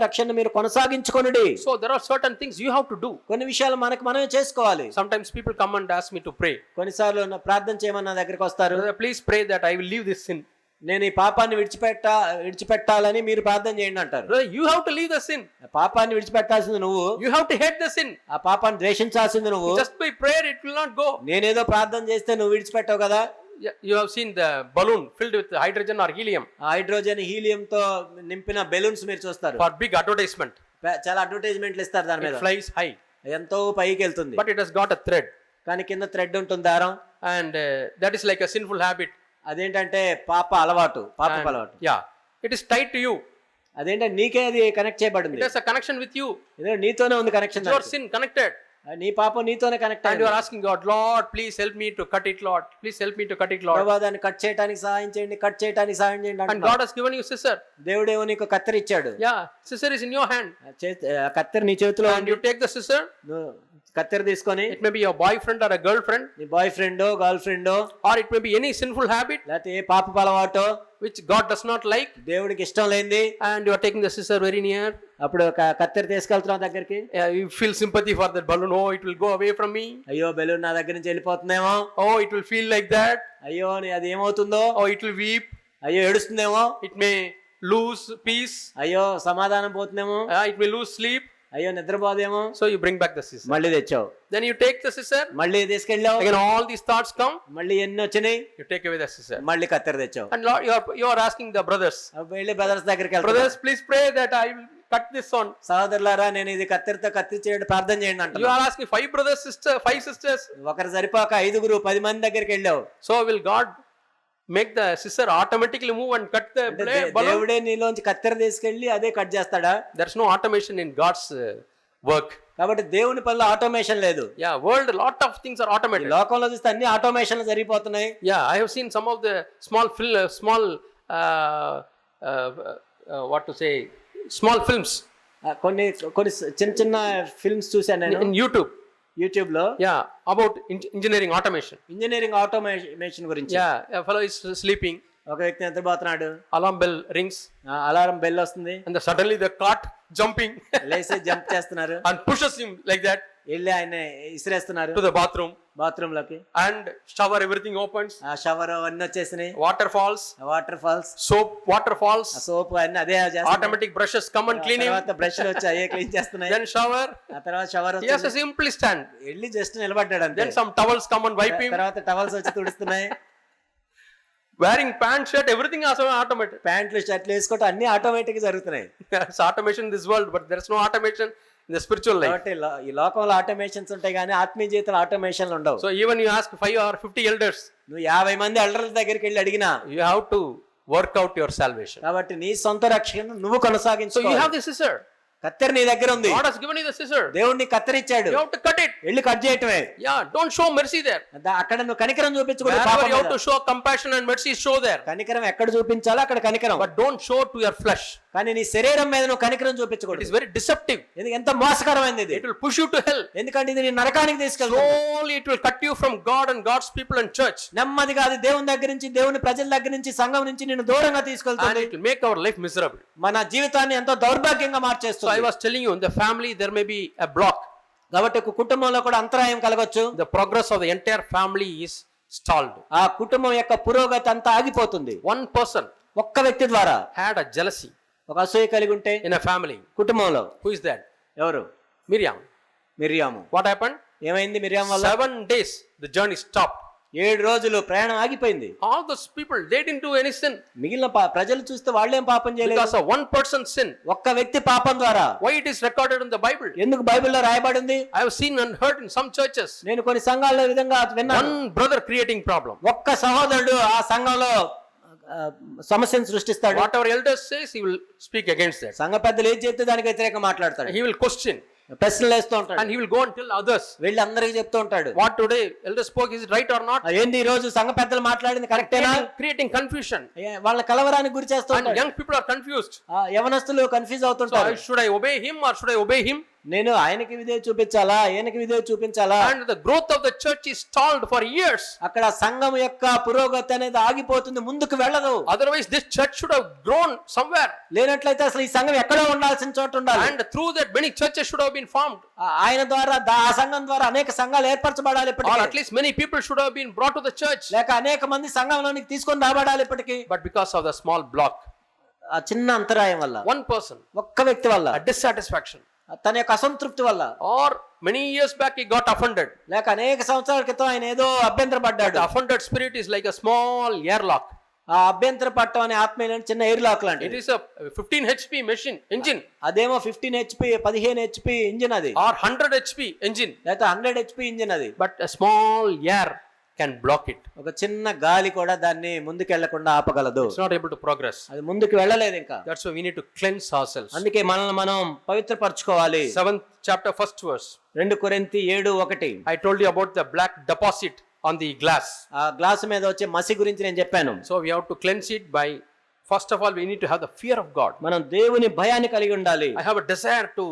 రక్షణ మీరు కొనసాగించుకొనుడి. So there are certain things you have to do. కొన్ని విషయాలు మనమే చేసుకోవాలి. Sometimes people come and ask me to pray. కొన్నిసార్లు ప్రార్థన చేయమని నా దగ్గరికి వస్తారు, Brother, please pray that I will leave this sin. నేను ఈ పాపాన్ని విడిచిపెట్టాలని మీరు ప్రార్థన చేయండి అంటారు. Brother, you have to leave the sin. పాపాన్ని విడిచిపెట్టాల్సింది నువ్వు, You have to hate the sin. ఆ పాపాన్ని ద్వేషించాల్సింది నువ్వు. Just by prayer it will not go. నేనేదో ప్రార్థన చేస్తే నువ్వు విడిచిపెట్టావు కదా. Yeah, you have seen the balloon filled with hydrogen or helium ఆ హైడ్రోజన్ హీలియంతో నింపిన బెలూన్స్ మీరు చూస్తారు, for big advertisement. చాలా అడ్వర్టైజ్మెంట్లు ఇస్తారు దాని It మీద, flies high, ఎంతో పైకి వెళ్తుంది, but it has got a thread, కానీ కింద థ్రెడ్ ఉంటుంది, దారం. and that is like a sinful habit. అదేంటంటే పాపపు అలవాటు. Yeah, it is tied to you. అదేంటంటే నీకే అది కనెక్ట్ చేయబడింది, It has a connection with you. ఇదే నీతోనే ఉంది కనెక్షన్. Your sin connected, నీ పాపం నీతోనే కనెక్ట్ and you are అయింది. asking God, Lord, please help me to cut it, Lord. Please help me to cut it, Lord. ప్రభా దాన్ని cut చేయడానికి సహాయం చేయండి, కట్ చేయడానికి సహాయం చేయండి And అంటున్నావు. God has given you scissor. దేవుడేమో నీకు కత్తెర ఇచ్చాడు, Yeah, scissor is in your hand, ఆ కత్తెర నీ చేతిలో and you take the scissor. నువ్వు కత్తెర తీసుకొని It may be your boyfriend or a girlfriend, నీ బాయ్ ఫ్రెండో గర్ల్ ఫ్రెండో or it may be any sinful habit లేకపోతే ఏ పాపపు అలవాటో which God does not like, దేవుడికి ఇష్టం లేనిది, and you are taking the scissor very near. అప్పుడు కత్తెర తీసుకెళ్తున్నావు దగ్గరికి. You feel sympathy for that balloon. Oh, it will go away from me. అయ్యో balloon నా దగ్గర నుంచి వెళ్ళిపోతుందేమో, Oh, it will feel like that. అయ్యో అది ఏమవుతుందో, Oh, it will weep. అయ్యో ఏడుస్తుందేమో, It may lose peace. అయ్యో సమాధానం పోతుందేమో, It may lose sleep. అయ్యో నిద్రపోదేమో. So you bring back the scissor. మళ్ళీ తెచ్చావు, Then you take the scissor. మళ్ళీ తీసుకెళ్ళావు, Again, all these thoughts come. మళ్ళీ ఎన్ని వచ్చినాయి, You take away the scissor. మళ్ళీ కత్తెర తెచ్చావు. And Lord, you are asking the brothers. అప్పుడు వెళ్ళి బ్రదర్స్ దగ్గరికి వెళ్తావు, Brothers, please pray that I will cut this on. సహోదరులారా నేను ఇది కత్తెరతో కత్తిచ్చేయండి ప్రార్థన చేయండి You అంటున్నావు. are asking 5 brothers, five sisters. ఒకరు సరిపోక 5 10 మంది దగ్గరికి వెళ్ళావు. So will God make the scissor automatically move and cut the అంటే balloon? దేవుడే నీలోంచి కత్తెర తీసుకెళ్లి అదే కట్ చేస్తాడా? There's no automation in God's work. కాబట్టి దేవుని పనిలో ఆటోమేషన్ లేదు. Yeah, world, a lot of things are ఈ automated. లోకంలో చూస్తే అన్ని ఆటోమేషన్లు జరిగిపోతున్నాయి. Yeah, I have seen some of the small films కొన్ని చిన్న చిన్న ఫిల్మ్స్ చూశాను నేను in YouTube. యూట్యూబ్ లో. Yeah, about engineering automation. Engineering automation గురించి. Yeah, a fellow is sleeping. ఒక వ్యక్తి నిద్రపోతున్నాడు, Alarm bell rings, alarm bell వస్తుంది, and suddenly the cart jumping లేసి జంప్ చేస్తున్నారు, and pushes him like that వెళ్ళి ఆయన ఇసిరేస్తున్నారు to the bathroom, బాత్రూమ్ లోకి. and shower, everything opens, ఆ షవర్ అవన్నీ వచ్చేసినాయి, water falls, water falls, soap, water falls, soap అన్ని అదే చేస్తున్నాయి. automatic brushes come and clean him, తర్వాత బ్రష్లు వచ్చి అయ్యే క్లీన్ చేస్తున్నాయి. then shower. ఆ తర్వాత shower He has to simply stand. వెళ్ళి జస్ట్ నిలబడ్డాడు అంతే. Then some towels come and wipe him. తర్వాత టవల్స్ వచ్చి తుడుస్తున్నాయి. Wearing pant, shirt, everything is automated. ప్యాంట్లు షర్ట్లు వేసుకోవటం అన్ని ఆటోమేటిక్ జరుగుతున్నాయి. There's automation in this world, but there's no automation in the spiritual life. కాబట్టి ఈ లోకంలో ఆటోమేషన్స్ ఉంటాయి కానీ ఆత్మీయ జీవితంలో ఆటోమేషన్లు ఉండవు. So even you ask 5 or 50 elders, నువ్వు 50 మంది ఎల్డర్ల దగ్గరికి వెళ్ళి అడిగినా you have to work out your salvation. కాబట్టి నీ సొంత రక్షణ నువ్వు So కొనసాగించు. you have the scissor. కత్తెర నీ దగ్గర ఉంది. God has given you the scissor. దేవుడు నీ కత్తెర ఇచ్చాడు. You have to cut it. వెళ్ళి కట్ చేయటమే. Yeah, don't show mercy there. అక్కడ నువ్వు కనికరం చూపించకూడదు. Wherever you have to show compassion and mercy, show there. కనికరం ఎక్కడ చూపించాలో అక్కడ కనికరం. But don't show to your flesh. కానీ నీ శరీరం మీద నువ్వు కనికరం It చూపించకూడదు. is very deceptive. ఇది ఎంత మోసకరమైనది ఇది. It will push you to hell. ఎందుకంటే ఇది నీ నరకానికి తీసుకెళ్తుంది. Slowly it will cut you from God and God's people and church. నెమ్మదిగా అది దేవుని దగ్గర నుంచి, దేవుని ప్రజల దగ్గర నుంచి, సంఘం నుంచి నిన్ను దూరంగా And తీసుకెళ్తుంది. it will make our life miserable. మన జీవితాన్ని ఎంతో దౌర్భాగ్యంగా So I మార్చేస్తుంది. was telling you, in the family there may be a block. కాబట్టి ఒక కుటుంబంలో కూడా అంతరాయం కలగొచ్చు. The progress of the entire family is stalled. ఆ కుటుంబం యొక్క పురోగతి అంతా ఆగిపోతుంది. One person ఒక్క వ్యక్తి ద్వారా had a jealousy ఒక అసూయ కలిగి ఉంటే in a family. కుటుంబంలో. Who is that? ఎవరు? Miriam. మిర్యాము. What happened? ఏమైంది మిర్యాము వల్ల? 7 days the journey stopped. 7 రోజులు ప్రయాణం ఆగిపోయింది. All those people, they didn't do any sin. మిగిలిన ప్రజలు చూస్తే వాళ్ళేం పాపం చేయలేదు. Because of one person's sin. ఒక్క వ్యక్తి పాపం ద్వారా. Why it is recorded in the Bible? ఎందుకు బైబిల్లో రాయబడి ఉంది? I have seen and heard in some churches. నేను కొన్ని సంఘాల్లో ఈ విధంగా విన్నాను. One brother creating problem. ఒక్క సహోదరుడు ఆ సంఘంలో సమస్యను సృష్టిస్తాడు. Whatever elders says, he will speak against that. సంఘ పెద్దలు ఏది చెప్తే దానికి వ్యతిరేకంగా మాట్లాడతాడు. He will question. ప్రశ్నలు వేస్తూ ఉంటాడు. And he will go and tell others. వెళ్ళి అందరికి చెప్తూ ఉంటాడు. What today elder spoke, is it right or not? ఏంది ఈ రోజు సంఘ పెద్దలు మాట్లాడింది కరెక్టేనా? Creating confusion. వాళ్ళ కలవరానికి గురి చేస్తూ And ఉంటాడు. young people are confused. యవనస్తులు కన్ఫ్యూజ్ So అవుతుంటారు. should I obey him or should I obey him? నేను ఆయనకి విధేయ చూపించాలా, ఈయనకి విధేయ చూపించాలా? And the growth of the church is stalled for years. అక్కడ సంఘం యొక్క పురోగతి అనేది ఆగిపోతుంది, ముందుకు వెళ్ళదు. Otherwise this church should have grown somewhere. లేనట్లయితే అసలు ఈ సంఘం ఎక్కడో ఉండాల్సిన చోట ఉండాలి. And through that many churches should have been formed. ఆయన ద్వారా ఆ సంఘం ద్వారా అనేక సంఘాలు ఏర్పరచబడాలి Or ఇప్పటికీ. at least many people should have been brought to the church. లేక అనేక మంది సంఘంలోనికి తీసుకొని రాబడాలి ఇప్పటికీ. But because of the small block, ఆ చిన్న అంతరాయం వల్ల, one person, ఒక్క వ్యక్తి వల్ల, a dissatisfaction, తన యొక్క అసంతృప్తి వల్ల, or many years back he got offended. లేక అనేక సంవత్సరాల క్రితం ఆయన ఏదో అభ్యంతరపడ్డాడు. The offended spirit is like a small airlock. ఆ అభ్యంతర పట్టం అనే ఆత్మ చిన్న ఎయిర్ లాక్ It లాంటిది. is a 15 HP machine engine అదేమో 15 HP 15 HP ఇంజిన్ అది, or 100 HP engine, లేకపోతే 100 HP ఇంజిన్ అది. but a small air can block it. ఒక చిన్న గాలి కూడా దాన్ని ముందుకు వెళ్లకుండా ఆపగలదు. It's not able to progress. అది ముందుకు వెళ్ళలేదు ఇంకా. That's why we need to cleanse ourselves. అందుకే మనల్ని మనం పవిత్రపరచుకోవాలి. 7th chapter 1st verse. 2 కొరింథీ 7:1. I told you about the black deposit on the glass. ఆ గ్లాస్ మీద వచ్చే మసి గురించి నేను చెప్పాను. So we have to cleanse it by, first of all we need to have the fear of God. మనం దేవుని భయాన్ని కలిగి ఉండాలి. I have a desire to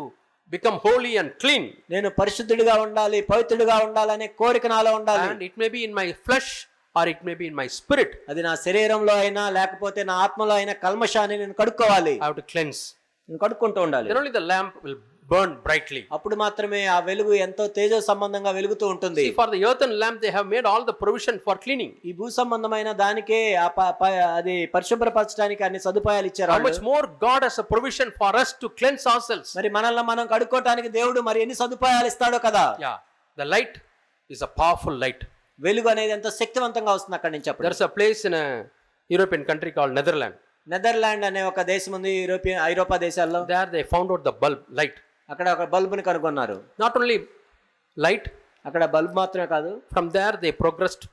become holy and clean. నేను పరిశుద్ధుడిగా ఉండాలి, పవిత్రుడిగా ఉండాలనే కోరిక నాలో ఉండాలి. And it may be in my flesh or it may be in my spirit. అది నా శరీరంలో అయినా లేకపోతే నా ఆత్మలో అయినా కల్మషాన్ని నేను కడుక్కోవాలి. I have to cleanse. నేను కడుక్కుంటూ ఉండాలి. Then only the lamp will burn brightly. అప్పుడు మాత్రమే ఆ వెలుగు ఎంతో తేజో సంబంధంగా వెలుగుతూ ఉంటుంది. See, for the earthen lamp they have made all the provision for cleaning. ఈ భూ సంబంధమైన దానికే అది పరిశుభ్రపరచడానికి అన్ని సదుపాయాలు ఇచ్చారు. How much more God has a provision for us to cleanse ourselves. మరి మనల్ని మనం కడుక్కోవడానికి దేవుడు మరి ఎన్ని సదుపాయాలు ఇస్తాడో కదా. Yeah, the light is a powerful light. వెలుగు అనేది ఎంతో శక్తివంతంగా వస్తుంది అక్కడి నుంచి. అప్పుడు There's a place in a European country called Netherlands. Netherland అనే ఒక దేశం ఉంది ఐరోపా దేశాల్లో. There they found out the bulb light. అక్కడ ఒక బల్బుని కనుగొన్నారు. Not only light, అక్కడ బల్బ్ మాత్రమే కాదు, from there they progressed.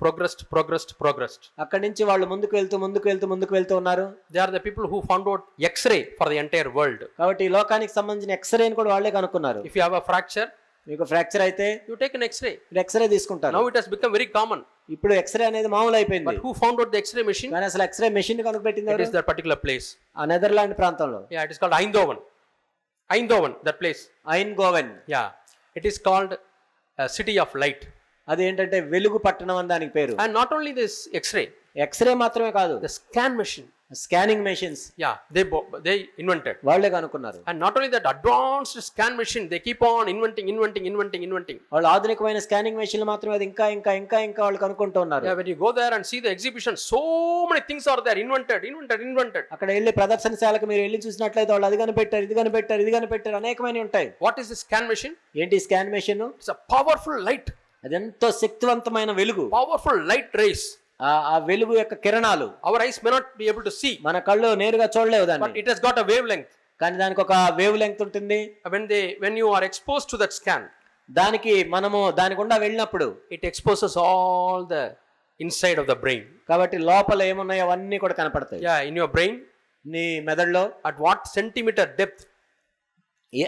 అక్కడి నుంచి వాళ్ళు ముందుకు వెళ్తూ ఉన్నారు. They are the people who found out X-ray for the entire world. కాబట్టి ఈ లోకానికి సంబంధించిన ఎక్స్రేని కూడా వాళ్ళే కనుక్కున్నారు. If you have a fracture, మీకు ఫ్రాక్చర్ అయితే you take an X-ray. మీరు ఎక్స్రే తీసుకుంటారు. Now it has become very common. ఇప్పుడు ఎక్స్రే అనేది మామూలు అయిపోయింది. But who found out the X-ray machine? కానీ అసలు ఎక్స్రే మెషిన్ కనుగొట్టింది It is that particular place. ఆ నెదర్లాండ్ ప్రాంతంలో. Yeah, it is called Eindhoven, that place. Eindhoven. Yeah, it is called a city of light. అది ఏంటంటే వెలుగు పట్టణం అని దానికి పేరు. And not only this X-ray, X-ray మాత్రమే కాదు, the scan machine. Scanning machines Yeah, they invented. వాళ్ళే కనుక్కున్నారు. And not only that, advanced scan machine, they keep on inventing. వాళ్ళు ఆధునికమైన స్కానింగ్ మెషిన్లు మాత్రమే అది ఇంకా వాళ్ళు కనుక్కుంటూ ఉన్నారు. Yeah, when you go there and see the exhibition, so many things are there, invented. అక్కడ వెళ్ళి ప్రదర్శనశాలకు మీరు వెళ్ళి చూసినట్లయితే వాళ్ళు అది కనిపెట్టారు, ఇది కనిపెట్టారు అనేకమైనవి ఉంటాయి. What is the scan machine? ఏంటి scan machine? It's a powerful light. అది ఎంతో శక్తివంతమైన వెలుగు. Powerful light rays. ఆ వెలుగు యొక్క కిరణాలు Our eyes may not be able to see, మన కళ్ళు నేరుగా చూడలేవు but దాన్ని. it has got a wavelength. కానీ దానికి ఒక వేవ్ లెంగ్త్ ఉంటుంది. When you are exposed to that scan, మనము దాని గుండా వెళ్ళినప్పుడు it exposes all the inside of the brain. కాబట్టి లోపల ఏమున్నాయో అవన్నీ కూడా కనపడతాయి. Yeah, in your brain, నీ మెదడులో at what centimeter depth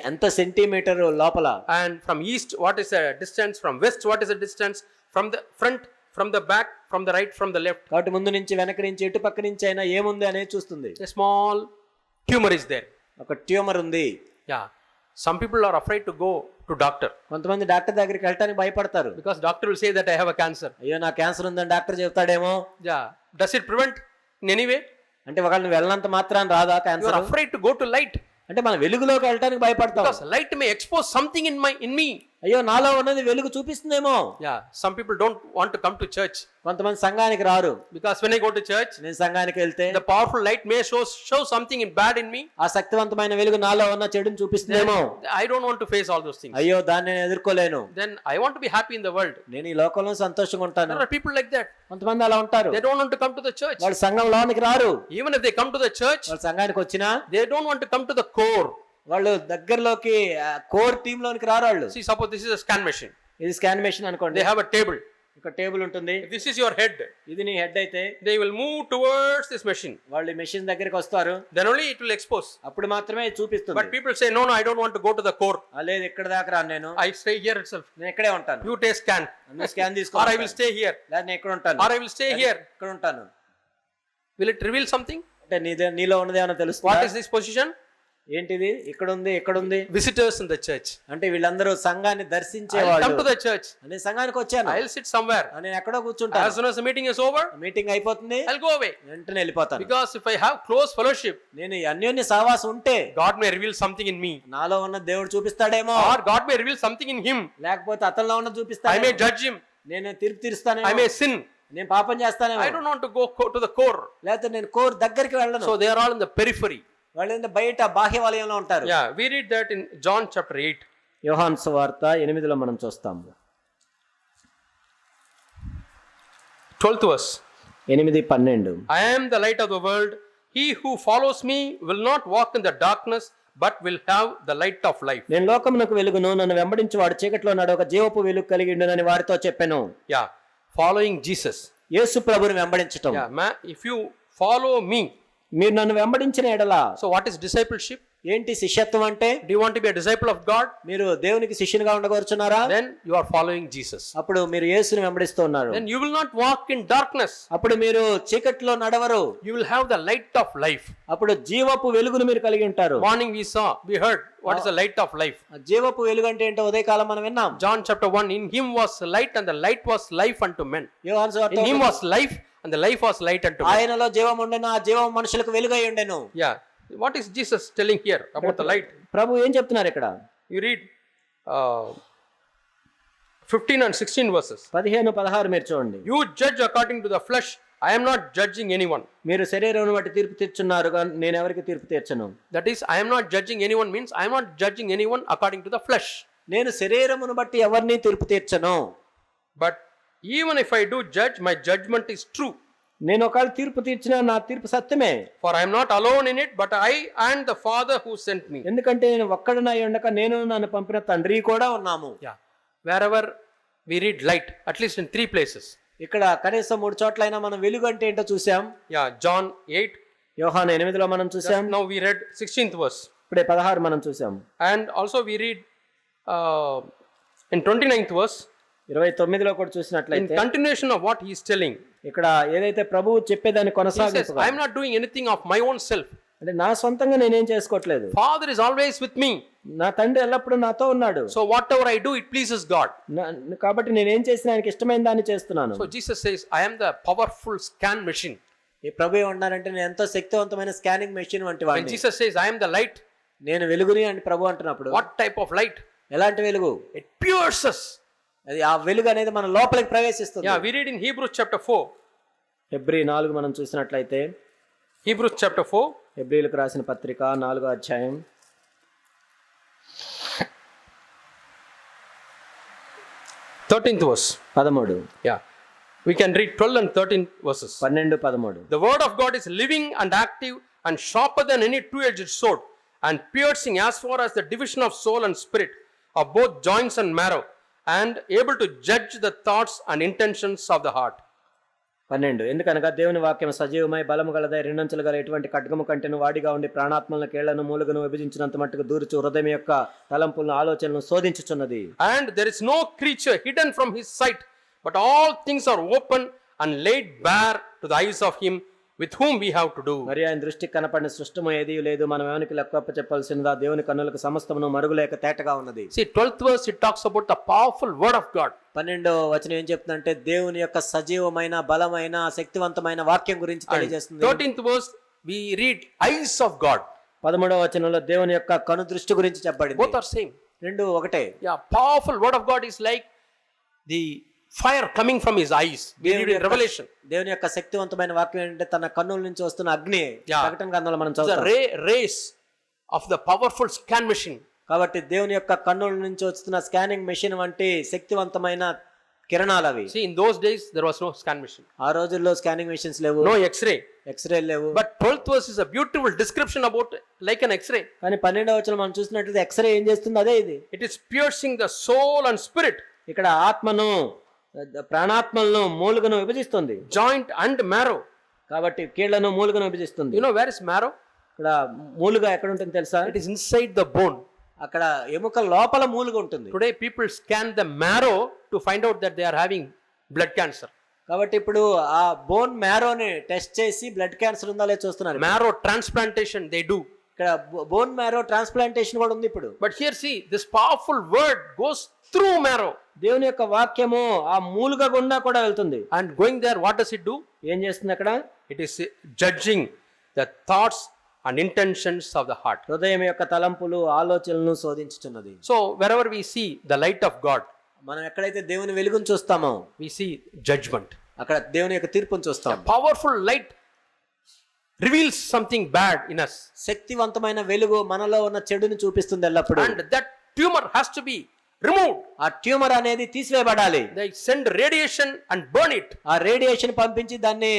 ఎంత సెంటీమీటర్ లోపల, And from east, what is the distance? From west, what is the distance? From the front, from the back, from the right, from the left. కాబట్టి ముందు నుంచి వెనక నుంచి ఎటు పక్క నుంచి అయినా ఏముంది అనేది చూస్తుంది. A small tumor is there. ఒక ట్యూమర్ ఉంది. Yeah. Some people are afraid to go to doctor కొంతమంది డాక్టర్ దగ్గరికి వెళ్ళడానికి భయపడతారు. because doctor will say that I have a cancer. అయ్యో నా క్యాన్సర్ ఉందని doctor చెప్తాడేమో. Yeah. Does it prevent in any way? అంటే ఒకవేళ నువ్వు వెళ్ళినంత మాత్రాన్ని రాదా You cancer? are afraid to go to light అంటే మనం వెలుగులోకి వెళ్ళడానికి భయపడతాం. because light may expose something in me. అయ్యో నాలో ఉన్నది వెలుగు చూపిస్తుందేమో. Yeah. Some people don't want to come to church కొంతమంది సంఘానికి రారు. because when I go to church, నేను సంఘానికి వెళ్తే the powerful light may show something in bad in me. ఆ శక్తివంతమైన వెలుగు నాలో ఉన్న చెడుని చూపిస్తుందేమో. I don't want to face all those things. అయ్యో దాన్ని నేను ఎదుర్కోలేను. Then I want to be happy in the world. నేను ఈ లోకంలో సంతోషంగా ఉంటాను. There are people like that. కొంతమంది అలా ఉంటారు. They don't want to come to the church. వాళ్ళు సంఘంలోనికి రారు. Even if they come to the church, వాళ్ళు సంఘానికి వచ్చినా they don't want to come to the core. వాళ్ళు దగ్గరలోకి కోర్ టీమ్ లోనికి రారు వాళ్ళు. See, suppose this is a scan machine. ఇది స్కాన్ మెషిన్ అనుకోండి. They have a table. ఒక టేబుల్ ఉంటుంది. If this is your head, ఇది నీ హెడ్ అయితే they will move towards this machine. వాళ్ళు ఈ మెషిన్ దగ్గరికి వస్తారు. Then only it will expose. అప్పుడు మాత్రమే ఇది చూపిస్తుంది. But people say, no, I don't want to go to the core. లేదు ఇక్కడ దాకా రాను నేను. I stay here itself. నేను ఇక్కడే ఉంటాను. You take scan. నువ్వు స్కాన్ తీసుకో. Or I will stay here. లేదా నేను ఇక్కడ ఉంటాను. Or I will stay here. ఇక్కడ ఉంటాను. Will it reveal something? అంటే నీలో ఉన్నది ఏమైనా తెలుస్తుందా? What is this position? ఏంటిది? ఇక్కడ ఉంది, ఇక్కడ ఉంది. Visitors in the church. అంటే వీళ్ళందరూ సంఘాన్ని I దర్శించేవాళ్ళు. come to the church. నేను సంఘానికి వచ్చాను. I'll sit somewhere. నేను ఎక్కడో As కూర్చుంటాను. soon as the meeting is over, meeting అయిపోతుంది, I'll go away. వెంటనే వెళ్ళిపోతాను. Because if I have close fellowship, నేను ఈ అన్యోన్య సహవాసం ఉంటే God may reveal something in me. నాలో ఉన్న దేవుడు చూపిస్తాడేమో. Or God may reveal something in him. లేకపోతే అతనిలో ఉన్న I చూపిస్తాడు. may judge him. నేను తీర్పు తీరుస్తాను. I may sin. నేను పాపం చేస్తానేమో. I don't want to go to the core. లేకపోతే నేను కోర్ దగ్గరికి వెళ్ళను. So they are all in the periphery. వాళ్ళు ఏంటంటే బయట బాహ్య వలయంలో ఉంటారు. Yeah, we read that in John chapter 8. యోహాను సువార్త 8లో మనం చూస్తాము. 12th verse. 8:12. I am the light of the world. He who follows me will not walk in the darkness, but will have the light of life. నేను లోకమునకు వెలుగును, నన్ను వెంబడించి వాడు చీకట్లో నడవక జీవపు వెలుగు కలిగి ఉండునని వారితో చెప్పెను. Yeah, following Jesus. యేసు ప్రభువుని వెంబడించటం. Yeah, if you follow me. మీరు నన్ను వెంబడించిన ఎడల. So what is discipleship? ఏంటి శిష్యత్వం అంటే? Do you want to be a disciple of God? మీరు దేవునికి శిష్యునిగా ఉండగోరుచున్నారా? Then you are following Jesus. అప్పుడు మీరు యేసుని వెంబడిస్తూ ఉన్నారు. Then you will not walk in darkness. అప్పుడు మీరు చీకట్లో నడవరు. You will have the light of life. అప్పుడు జీవపు వెలుగును మీరు కలిగి ఉంటారు. Morning we heard what is the light of life. జీవపు వెలుగు అంటే ఏంటో ఉదయకాలం మనం విన్నాం. John chapter 1, in him was light and the light was life unto men. యోహాను సువార్త In him was life and the life was light unto men. ఆయనలో జీవం ఉండెను, ఆ జీవం మనుషులకు వెలుగై ఉండెను. Yeah. What is Jesus telling here about the light? ప్రభు ఏం చెప్తున్నారు ఇక్కడ? You read 15 and 16 verses. 15-16 మీరు చూడండి. You judge according to the flesh. I am not judging anyone. మీరు శరీరం బట్టి తీర్పు తీర్చున్నారు, నేను ఎవరికి తీర్పు తీర్చను. That is, I am not judging anyone means I am not judging anyone according to the flesh. నేను శరీరమును బట్టి ఎవరిని తీర్పు తీర్చను. But even if I do judge, my judgment is true. నేను ఒకవేళ తీర్పు తీర్చినా నా తీర్పు సత్యమే. For I am not alone in it, but I and the Father who sent me. ఎందుకంటే నేను ఒక్కడనై ఉండక నేను నన్ను పంపిన తండ్రి కూడా ఉన్నాము. Yeah. Wherever we read light, at least in 3 places. ఇక్కడ కనీసం 3 చోట్లైనా మనం వెలుగు అంటే ఏంటో చూసాం. Yeah, John 8. యోహాను 8లో మనం చూసాం. Now we read 16th verse. ఇప్పుడే 16 మనం చూసాం. And also we read in 29th verse. 29లో కూడా చూసినట్లయితే in continuation of what he is telling. ఇక్కడ ఏదైతే ప్రభువు చెప్పేదాన్ని కొనసాగిస్తూ I am not doing anything of my own self. అంటే నా సొంతంగా నేనేం చేసుకోవట్లేదు. Father is always with me. నా తండ్రి ఎల్లప్పుడూ నాతో ఉన్నాడు. So whatever I do, it pleases God. కాబట్టి నేనేం చేసినా ఆయనకి ఇష్టమైన దాన్ని చేస్తున్నాను. So Jesus says, I am the powerful scan machine. ఈ ప్రభు ఏమన్నారంటే నేను ఎంతో శక్తివంతమైన స్కానింగ్ మెషిన్ వంటి When వాడిని. Jesus says, I am the light. నేను వెలుగుని అని ప్రభు అంటున్నప్పుడు What type of light? ఎలాంటి వెలుగు? It pierces. అది ఆ వెలుగు అనేది మన లోపలికి ప్రవేశిస్తుంది. Yeah, we read in Hebrews chapter 4. Hebrew 4 మనం చూసినట్లయితే Hebrews chapter 4. హెబ్రీలకు రాసిన పత్రిక 4వ అధ్యాయం 13th verse. 13. Yeah. We can read 12 and 13 verses. 12-13. The word of God is living and active and sharper than any two-edged sword and piercing as far as the division of soul and spirit, of both joints and marrow, and able to judge the thoughts and intentions of the heart. 12 ఎందుకనగా దేవుని వాక్యం సజీవమై బలము గలదై రెండంచులు గల ఎటువంటి ఖడ్గము కంటెను వాడిగా ఉండి ప్రాణాత్మలను కేళ్లను మూలుగను విభజించినంత మట్టుకు దూరుచు హృదయం యొక్క తలంపులను ఆలోచనలను శోధించుచున్నది. And there is no creature hidden from his sight, but all things are open and laid bare to the eyes of him with whom we have to do. మరి ఆయన దృష్టికి కనపడిన సృష్టము ఏదీ లేదు, మనం ఎవరికి లెక్క చెప్పాల్సినదా, దేవుని కన్నులకు సమస్తమును మరుగులేక తేటగా ఉన్నది. See, 12th verse, it talks about the powerful word of God. 12వ వచనం ఏం చెప్తుందంటే దేవుని యొక్క సజీవమైన బలమైన శక్తివంతమైన వాక్యం గురించి తెలియజేస్తుంది. 13th verse, we read eyes of God. 13వ వచనంలో దేవుని యొక్క కను దృష్టి గురించి చెప్పబడింది. Both are same. రెండు ఒకటే. Yeah, powerful word of God is like the fire coming from his eyes. We read in Revelation. దేవుని యొక్క శక్తివంతమైన వాక్యం ఏంటంటే తన కన్నుల నుంచి వస్తున్న అగ్ని. Yeah. ప్రకటన గ్రంథంలో మనం The చదువుతాం. rays of the powerful scan machine. కాబట్టి దేవుని యొక్క కన్నుల నుంచి వస్తున్న స్కానింగ్ మెషిన్ వంటి శక్తివంతమైన కిరణాలు అవి. See, in those days there was no scan machine, ఆ రోజుల్లో స్కానింగ్ మెషిన్స్ లేవు, no x-ray. ఎక్స్రే లేవు. But 12th verse is a beautiful description about like an x-ray. కానీ 12వ వచనం మనం చూసినట్లయితే ఎక్స్రే ఏం చేస్తుంది అదే ఇది. It is piercing the soul and spirit, ఇక్కడ ఆత్మను ప్రాణాత్మలను మూలుగను విభజిస్తుంది. joint and marrow. కాబట్టి కీళ్లను మూలుగను విభజిస్తుంది. You know where is marrow? ఇక్కడ మూలుగ ఎక్కడ ఉంటుంది తెలుసా? It is inside the bone. అక్కడ ఎముక లోపల మూలుగ ఉంటుంది. Today people scan the marrow to find out that they are having blood cancer. కాబట్టి ఇప్పుడు ఆ బోన్ మ్యారోని టెస్ట్ చేసి బ్లడ్ క్యాన్సర్ ఉందా లేదో చూస్తున్నారు. Marrow transplantation they do. ఇక్కడ బోన్ మ్యారో ట్రాన్స్ప్లాంటేషన్ కూడా ఉంది ఇప్పుడు. But here see, this powerful word goes through marrow. దేవుని యొక్క వాక్యము ఆ మూలుగ గుండా కూడా వెళ్తుంది. And going there, what does it do? ఏం చేస్తుంది అక్కడ? It is judging the thoughts and intentions of the heart. హృదయం యొక్క తలంపులు ఆలోచనలను శోధించుచున్నది. So wherever we see the light of God, మనం ఎక్కడైతే దేవుని వెలుగును చూస్తామో we see judgment. అక్కడ దేవుని యొక్క తీర్పును చూస్తాం. Powerful light reveals something bad in us. శక్తివంతమైన వెలుగు మనలో ఉన్న చెడుని చూపిస్తుంది ఎల్లప్పుడూ. And that tumor has to be removed. ఆ ట్యూమర్ అనేది తీసివేయబడాలి. They send radiation and burn it. ఆ రేడియేషన్ పంపించి దాన్ని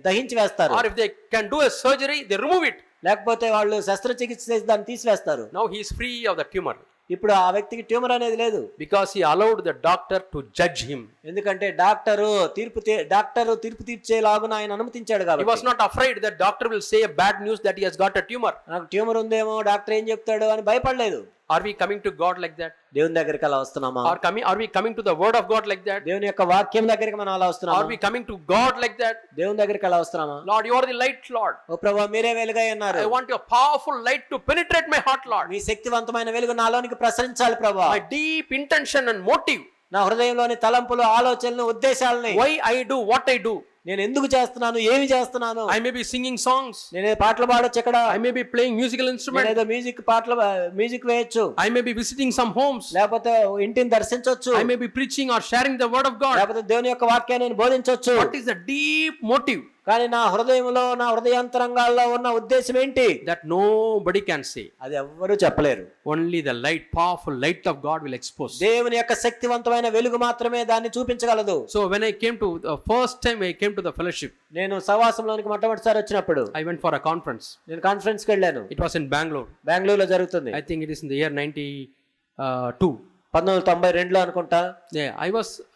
దహించి వేస్తారు. Or if they can do a surgery, they remove it. లేకపోతే వాళ్ళు శస్త్రచికిత్స చేసి దాన్ని తీసివేస్తారు. Now he is free of the tumor. ఇప్పుడు ఆ వ్యక్తికి ట్యూమర్ అనేది లేదు. Because he allowed the doctor to judge him. ఎందుకంటే డాక్టరు తీర్పు తీర్చేలాగున ఆయన అనుమతించాడు He కాబట్టి. was not afraid that doctor will say a bad news that he has got a tumor. నాకు ట్యూమర్ ఉందేమో డాక్టర్ ఏం చెప్తాడు అని భయపడలేదు. Are we coming to God like that? దేవుని దగ్గరికి అలా వస్తున్నామా? Are we coming to the word of God like that? దేవుని యొక్క వాక్యం దగ్గరికి మనం అలా వస్తున్నామా? Are we coming to God like that? దేవుని దగ్గరికి అలా వస్తున్నామా? Lord, you are the light, Lord. ఓ ప్రభువా మీరే వెలుగై ఉన్నారు. I want your powerful light to penetrate my heart, Lord. మీ శక్తివంతమైన వెలుగు నాలోనికి ప్రసరించాలి ప్రభువా. My deep intention and motive. నా హృదయంలోని తలంపులు ఆలోచనలు ఉద్దేశాలని. Why I do what I do. నేను ఎందుకు చేస్తున్నాను, ఏమి చేస్తున్నాను. I may be singing songs. నేనే పాటలు పాడొచ్చు ఎక్కడ. I may be playing musical instruments. నేనేదో మ్యూజిక్ వేయొచ్చు. I may be visiting some homes. లేకపోతే ఇంటిని దర్శించొచ్చు. I may be preaching or sharing the word of God. లేకపోతే దేవుని యొక్క వాక్యాన్ని నేను బోధించొచ్చు. What is the deep motive? కానీ నా హృదయంలో నా హృదయాంతరంగాల్లో ఉన్న ఉద్దేశం ఏంటి? That nobody can say. అది ఎవ్వరూ చెప్పలేరు. Only the light, powerful light of God will expose. దేవుని యొక్క శక్తివంతమైన వెలుగు మాత్రమే దాన్ని చూపించగలదు. So when I came to the first time I came to the fellowship, నేను సవాసంలోనికి మొట్టమొదటిసారి వచ్చినప్పుడు I went for a conference. నేను కాన్ఫరెన్స్ కి వెళ్ళాను. It was in Bangalore. బెంగళూరులో జరుగుతుంది. I think it is in the year 92. 1992లో అనుకుంటా. Yeah,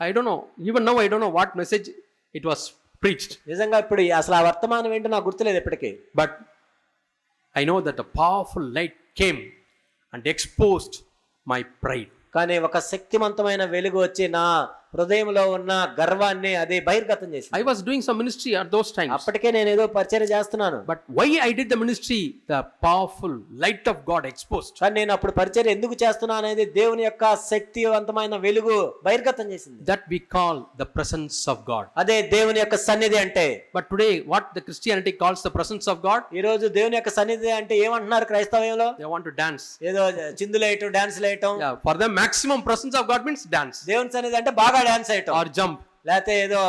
I don't know. Even now I don't know what message it was preached. నిజంగా ఇప్పుడు అసలు ఆ వర్తమానం ఏంటో నాకు గుర్తులేదు ఎప్పటికీ. But I know that a powerful light came and exposed my pride. కానీ ఒక శక్తివంతమైన వెలుగు వచ్చి నా హృదయంలో ఉన్న గర్వాన్ని అది బహిర్గతం చేసింది. I was doing some ministry at those times. అప్పటికే నేను ఏదో పరిచర్య చేస్తున్నాను. But why I did the ministry, the powerful light of God exposed. కానీ నేను అప్పుడు పరిచర్య ఎందుకు చేస్తున్నా అనేది దేవుని యొక్క శక్తివంతమైన వెలుగు బహిర్గతం చేసింది. That we call the presence of God. అదే దేవుని యొక్క సన్నిధి అంటే. But today what the Christianity calls the presence of God? ఈ రోజు దేవుని యొక్క సన్నిధి అంటే ఏమంటున్నారు క్రైస్తవ్యంలో? They want to dance. ఏదో చిందులేయటం, dance లేయటం. Yeah, for them maximum presence of God means dance. దేవుని సన్నిధి అంటే బాగా డాన్స్ చేయటం or jump. లేకపోతే ఏదో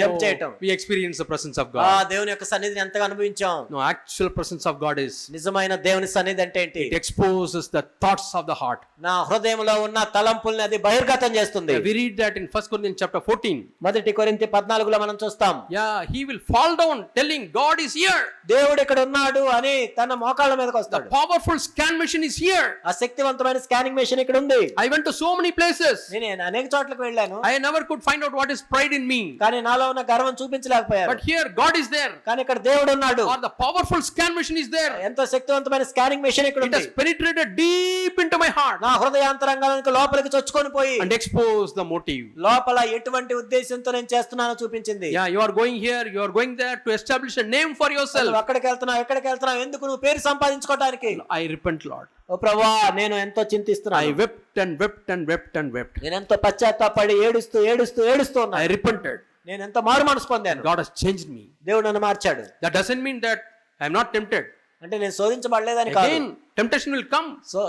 జంప్ చేయటం. We experience the presence of ఆ God. దేవుని యొక్క సన్నిధిని ఎంతగా అనుభవించాం. No, actual presence of God is, నిజమైన దేవుని సన్నిధి అంటే ఏంటి? it exposes the thoughts of the heart. నా హృదయంలో ఉన్న తలంపుల్ని అది బహిర్గతం చేస్తుంది. We read that in 1 Corinthians chapter 14. మొదటి కొరింథీ 14లో మనం చూస్తాం. Yeah, he will fall down telling God is here. దేవుడు ఇక్కడ ఉన్నాడు అని తన మోకాళ్ళ మీదకి The వస్తాడు. powerful scan machine is here. ఆ శక్తివంతమైన స్కానింగ్ మెషిన్ ఇక్కడ ఉంది. I went to so many places. నేను అనేక చోట్లకు వెళ్ళాను. I never could find out what is pride in me. కానీ నాలో ఉన్న గర్వం చూపించలేకపోయారు. But here God is there. కానీ ఇక్కడ దేవుడు ఉన్నాడు. Or the powerful scan machine is there. ఎంతో శక్తివంతమైన స్కానింగ్ మెషిన్ ఇక్కడ It ఉంది. has penetrated deep into my heart నా హృదయాంతరంగానికి లోపలికి చొచ్చుకొని పోయి and exposed the motive. లోపల ఎటువంటి ఉద్దేశంతో నేను చేస్తున్నానో చూపించింది. Yeah, you are going here, you are going there to establish a name for yourself. నువ్వు అక్కడికి వెళ్తున్నావు, ఎక్కడికి వెళ్తున్నావు, ఎందుకు? నువ్వు పేరు సంపాదించుకోవడానికి. I repent, Lord. ఓ ప్రభువా, నేను ఎంతో I చింతిస్తున్నాను. wept and wept and wept and wept. నేను ఎంతో పశ్చాత్తాపడి ఏడుస్తూ I ఉన్నాను. repented. నేను ఎంతో మారు మనసు పొందాను. God has changed me. దేవుడు నన్ను మార్చాడు. That doesn't mean that I am not tempted. అంటే నేను శోధించబడలేదని కాదు. Again, temptation will come.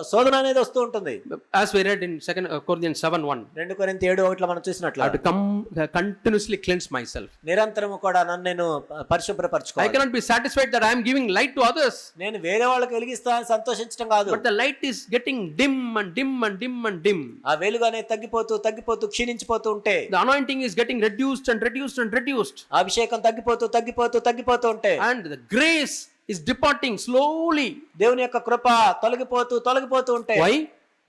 శోధన అనేది వస్తూ ఉంటుంది. As we read in 2 Corinthians 7:1. 2 కొరింథీ 7:1 మనం చూసినట్లు I have to come continuously cleanse myself. నిరంతరము కూడా నన్ను నేను I పరిశుభ్రపరచుకోవాలి. cannot be satisfied that I am giving light to others. నేను వేరే వాళ్ళకి వెలిగిస్తానని సంతోషించడం కాదు. But the light is getting dim and dim and dim and dim. ఆ వెలుగు అనేది తగ్గిపోతూ క్షీణించిపోతూ ఉంటే, The anointing is getting reduced and reduced and reduced. అభిషేకం తగ్గిపోతూ ఉంటే, And the grace is departing slowly. దేవుని యొక్క కృప తొలగిపోతూ ఉంటే. Why?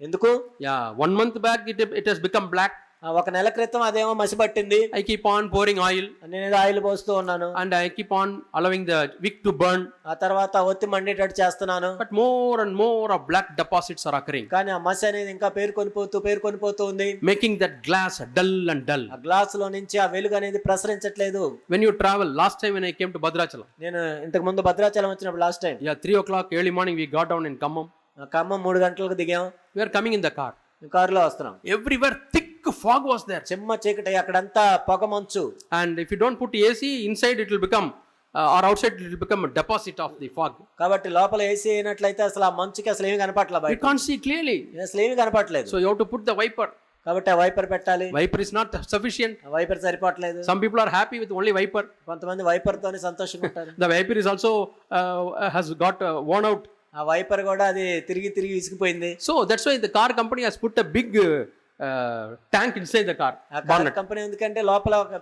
ఎందుకు? Yeah, 1 month back it has become black. ఒక నెల క్రితం అదేమో మసిపట్టింది. I keep on pouring oil నేను ఆయిల్ పోస్తూ ఉన్నాను. and I keep on allowing the wick to burn. ఆ తర్వాత ఒత్తి మండేటట్టు చేస్తున్నాను. But more and more of black deposits are occurring, కానీ ఆ మసి అనేది ఇంకా పేరుకొనిపోతూ ఉంది. making that glass dull and dull. ఆ గ్లాస్ లో నుంచి ఆ వెలుగు అనేది ప్రసరించట్లేదు. When you travel, last time when I came to Bhadrachalam, నేను ఇంతకు ముందు భద్రాచలం వచ్చినప్పుడు last time, 3 o'clock early morning we got down in Khammam. Khammam 3 గంటలకు దిగాం. We are coming in the car. కారులో వస్తున్నాం. Everywhere thick fog was there. చెమ్మ చీకటి, అక్కడంతా పొగ మంచు. And if you don't put AC inside, it will become or outside it will become a deposit of the fog. కాబట్టి లోపల AC అయినట్లయితే అసలు ఆ మంచుకి అసలు ఏమీ కనపట్లేదు. You can't see clearly. అసలు ఏమీ కనపట్లేదు. So you have to put the wiper. కాబట్టి ఆ వైపర్ పెట్టాలి. Viper is not sufficient. ఆ వైపర్ సరిపోవట్లేదు. Some people are happy with only viper. కొంతమంది వైపర్ తోనే సంతోషంగా ఉంటారు. The viper is also has got worn out. ఆ వైపర్ కూడా అది తిరిగి విసిగిపోయింది. So that's why the car company has put a big tank inside the car. ఆ car company ఎందుకంటే లోపల ఒక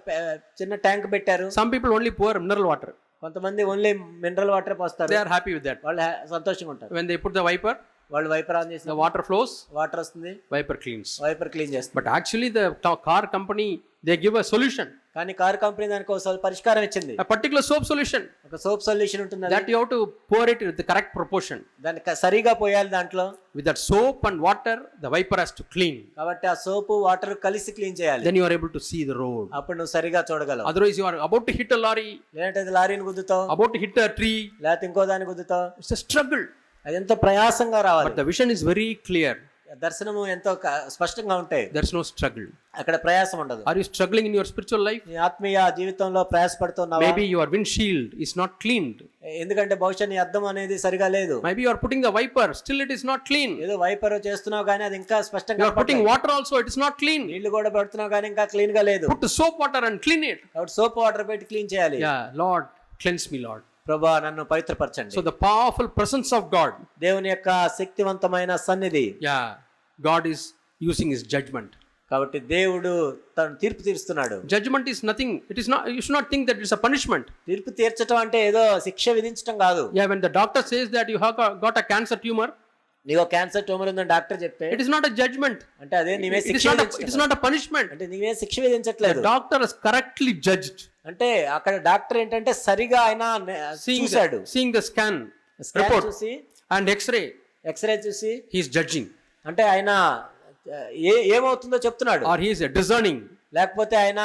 చిన్న ట్యాంక్ పెట్టారు. Some people only pour mineral water. కొంతమంది ఓన్లీ మినరల్ వాటర్ పోస్తారు. They are happy with that. వాళ్ళు సంతోషంగా ఉంటారు. When they put the viper, వాళ్ళు వైపర్ ఆన్ చేసి the water flows, వాటర్ వస్తుంది, viper cleans. వైపర్ క్లీన్ చేస్తారు. But actually the car company, they give a solution, కానీ car company దానికి ఒక పరిష్కారం ఇచ్చింది. a particular soap solution ఒక సోప్ సొల్యూషన్ ఉంటుంది. that you have to pour it with the correct proportion. దానికి సరిగా పోయాలి దాంట్లో. With that soap and water, the viper has to clean. కాబట్టి ఆ సోపు వాటర్ కలిసి క్లీన్ చేయాలి. Then you are able to see the road. అప్పుడు నువ్వు సరిగా చూడగలవు. Otherwise you are about to hit a lorry, లేదంటే అది లారీని గుద్దుతావు, about to hit a tree. లేకపోతే ఇంకో దాన్ని గుద్దుతావు. It's a struggle. అది ఎంతో ప్రయాసంగా రావాలి. But the vision is very clear. దర్శనము ఎంతో స్పష్టంగా ఉంటాయి. There's no struggle. అక్కడ ప్రయాసం ఉండదు. Are you struggling in your spiritual life? నీ ఆత్మీయ జీవితంలో ప్రయాసపడుతున్నావా? Maybe your windshield is not cleaned. ఎందుకంటే బహుశా నీ అద్దం అనేది సరిగా లేదు. Maybe you are putting the wiper, still it is not clean. ఏదో వైపర్ చేస్తున్నావు కానీ అది ఇంకా స్పష్టంగా You are putting water also, it is not clean. నీళ్లు కూడా పెడుతున్నావు కానీ ఇంకా క్లీన్ గా లేదు. Put the soap water and clean it. కాబట్టి సోప్ వాటర్ పెట్టి క్లీన్ చేయాలి. Yeah, Lord, cleanse me, Lord. ప్రభువా నన్ను పవిత్రపరచండి. So the powerful presence of God. దేవుని యొక్క శక్తివంతమైన సన్నిధి. Yeah, God is using his judgment. కాబట్టి దేవుడు తను తీర్పు తీరుస్తున్నాడు. Judgment is nothing. It is not. You should not think that it's a punishment. తీర్పు తీర్చడం అంటే ఏదో శిక్ష విధించడం కాదు. Yeah, when the doctor says that you have got a cancer tumor, నీకు క్యాన్సర్ ట్యూమర్ ఉందని డాక్టర్ చెప్తే, it is not a judgment. అంటే అదే నీవే It శిక్ష is విధించట్లేదు. not a punishment. అంటే నీవే శిక్ష విధించట్లేదు. The doctor has correctly judged. అంటే అక్కడ డాక్టర్ ఏంటంటే సరిగా ఆయన చూశాడు. Seeing the scan scan report చూసి and X-ray, ఎక్స్రే చూసి he is judging. అంటే ఆయన ఏమవుతుందో చెప్తున్నాడు. Or he is discerning. లేకపోతే ఆయన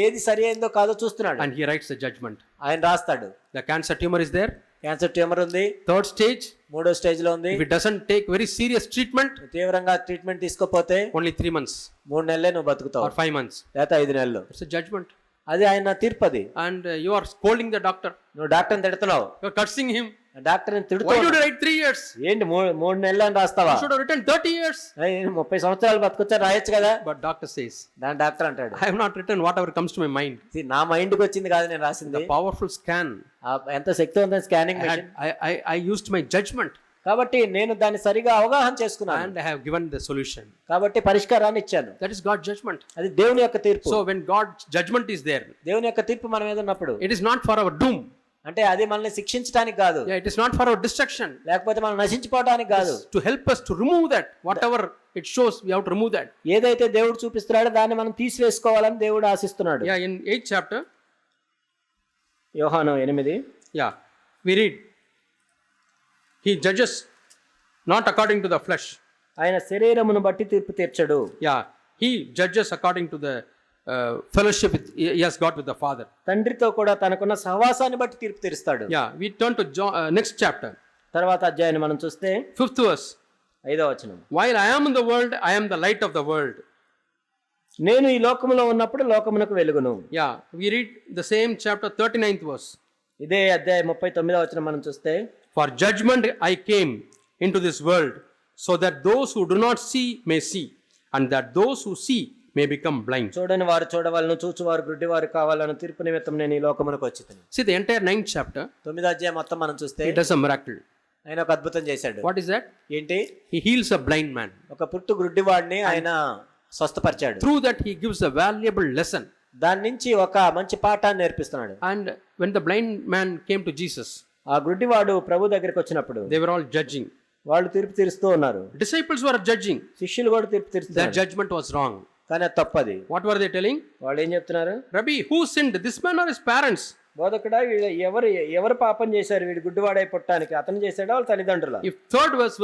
ఏది సరి అయిందో కాదో చూస్తున్నాడు. And he writes the judgment. ఆయన రాస్తాడు. The cancer tumor is there. Cancer tumour ఉంది. 3rd stage. 3వ స్టేజ్ లో ఉంది. If it doesn't take very serious treatment, తీవ్రంగా ట్రీట్మెంట్ తీసుకోపోతే only 3 months 3 నెలలే నువ్వు బతుకుతావు. or 5 months. లేకపోతే 5 నెలలు. It's a judgment. అది ఆయన తీర్పది. And you are scolding the doctor. నువ్వు డాక్టర్ని తిడుతున్నావు. You are cursing him. డాక్టర్ని Why తిడుతున్నావు. did you write 3 years? ఏంటి 3 నెలలు అని రాస్తావా? You should have written 30 years. 30 సంవత్సరాలు బతుకొచ్చా రాయొచ్చు కదా. But doctor says, దాని డాక్టర్ అంటాడు, I have not written whatever comes to my mind. నా మైండ్కి వచ్చింది కాదు నేను రాసింది. The powerful scan. ఎంత శక్తివంతమైన scanning machine. I used my judgment. కాబట్టి నేను దాన్ని సరిగా అవగాహన చేసుకున్నాను. And I have given the solution. కాబట్టి పరిష్కారాన్ని ఇచ్చాను. That is God's judgment. అది దేవుని యొక్క తీర్పు. So when God's judgment is there, దేవుని యొక్క తీర్పు మన మీద ఉన్నప్పుడు it is not for our doom. అంటే అది మనల్ని శిక్షించడానికి కాదు, Yeah, it is not for our destruction. లేకపోతే మనం నశించిపోవడానికి కాదు. To help us to remove that. Whatever it shows, we have to remove that. ఏదైతే దేవుడు చూపిస్తున్నాడో దాన్ని మనం తీసివేసుకోవాలని దేవుడు ఆశిస్తున్నాడు. Yeah, in 8th chapter, యోహాను 8. yeah, we read, He judges not according to the flesh. ఆయన శరీరమును బట్టి తీర్పు తీర్చడు. Yeah, He judges according to the fellowship he has got with the Father. తండ్రితో కూడా తనకున్న సహవాసాన్ని బట్టి తీర్పు తీరుస్తాడు. Yeah, we turn to John, next chapter. తర్వాత అధ్యాయాన్ని మనం చూస్తే 5th verse. 5వ వచనం. While I am in the world, I am the light of the world. నేను ఈ లోకములో ఉన్నప్పుడు లోకమునకు వెలుగును. Yeah, we read the same chapter 39th verse. ఇదే అధ్యాయం 39వ వచనం మనం చూస్తే, For judgment I came into this world, so that those who do not see may see, and that those who see may become blind. చూడని వారు చూడవలను, చూచువారు గుడ్డివారు కావాలను తీర్పు నిమిత్తం నేను ఈ లోకమునకు వచ్చితిని. See the entire 9th chapter. 9వ అధ్యాయం మొత్తం మనం చూస్తే He does a miracle. ఆయన ఒక అద్భుతం చేశాడు. What is that? ఏంటి? He heals a blind man. ఒక పుట్టు గుడ్డివాడిని ఆయన స్వస్థపరిచాడు. Through that he gives a valuable lesson. దాని నుంచి ఒక మంచి పాఠాన్ని నేర్పిస్తున్నాడు. And when the blind man came to Jesus, ఆ గుడ్డివాడు ప్రభు దగ్గరికి వచ్చినప్పుడు they were all judging. వాళ్ళు తీర్పు తీరుస్తూ ఉన్నారు. Disciples were judging. శిష్యులు కూడా తీర్పు Their తీరుస్తున్నారు. judgment was wrong. కానీ అది తప్పది. What were they telling? వాళ్ళు ఏం చెప్తున్నారు? Rabbi, who sinned, this man or his parents? బోధకుడా, ఎవరు పాపం చేశారు వీడు గుడ్డివాడై పుట్టడానికి? అతను చేశాడా వాళ్ళ తల్లిదండ్రుల? If third verse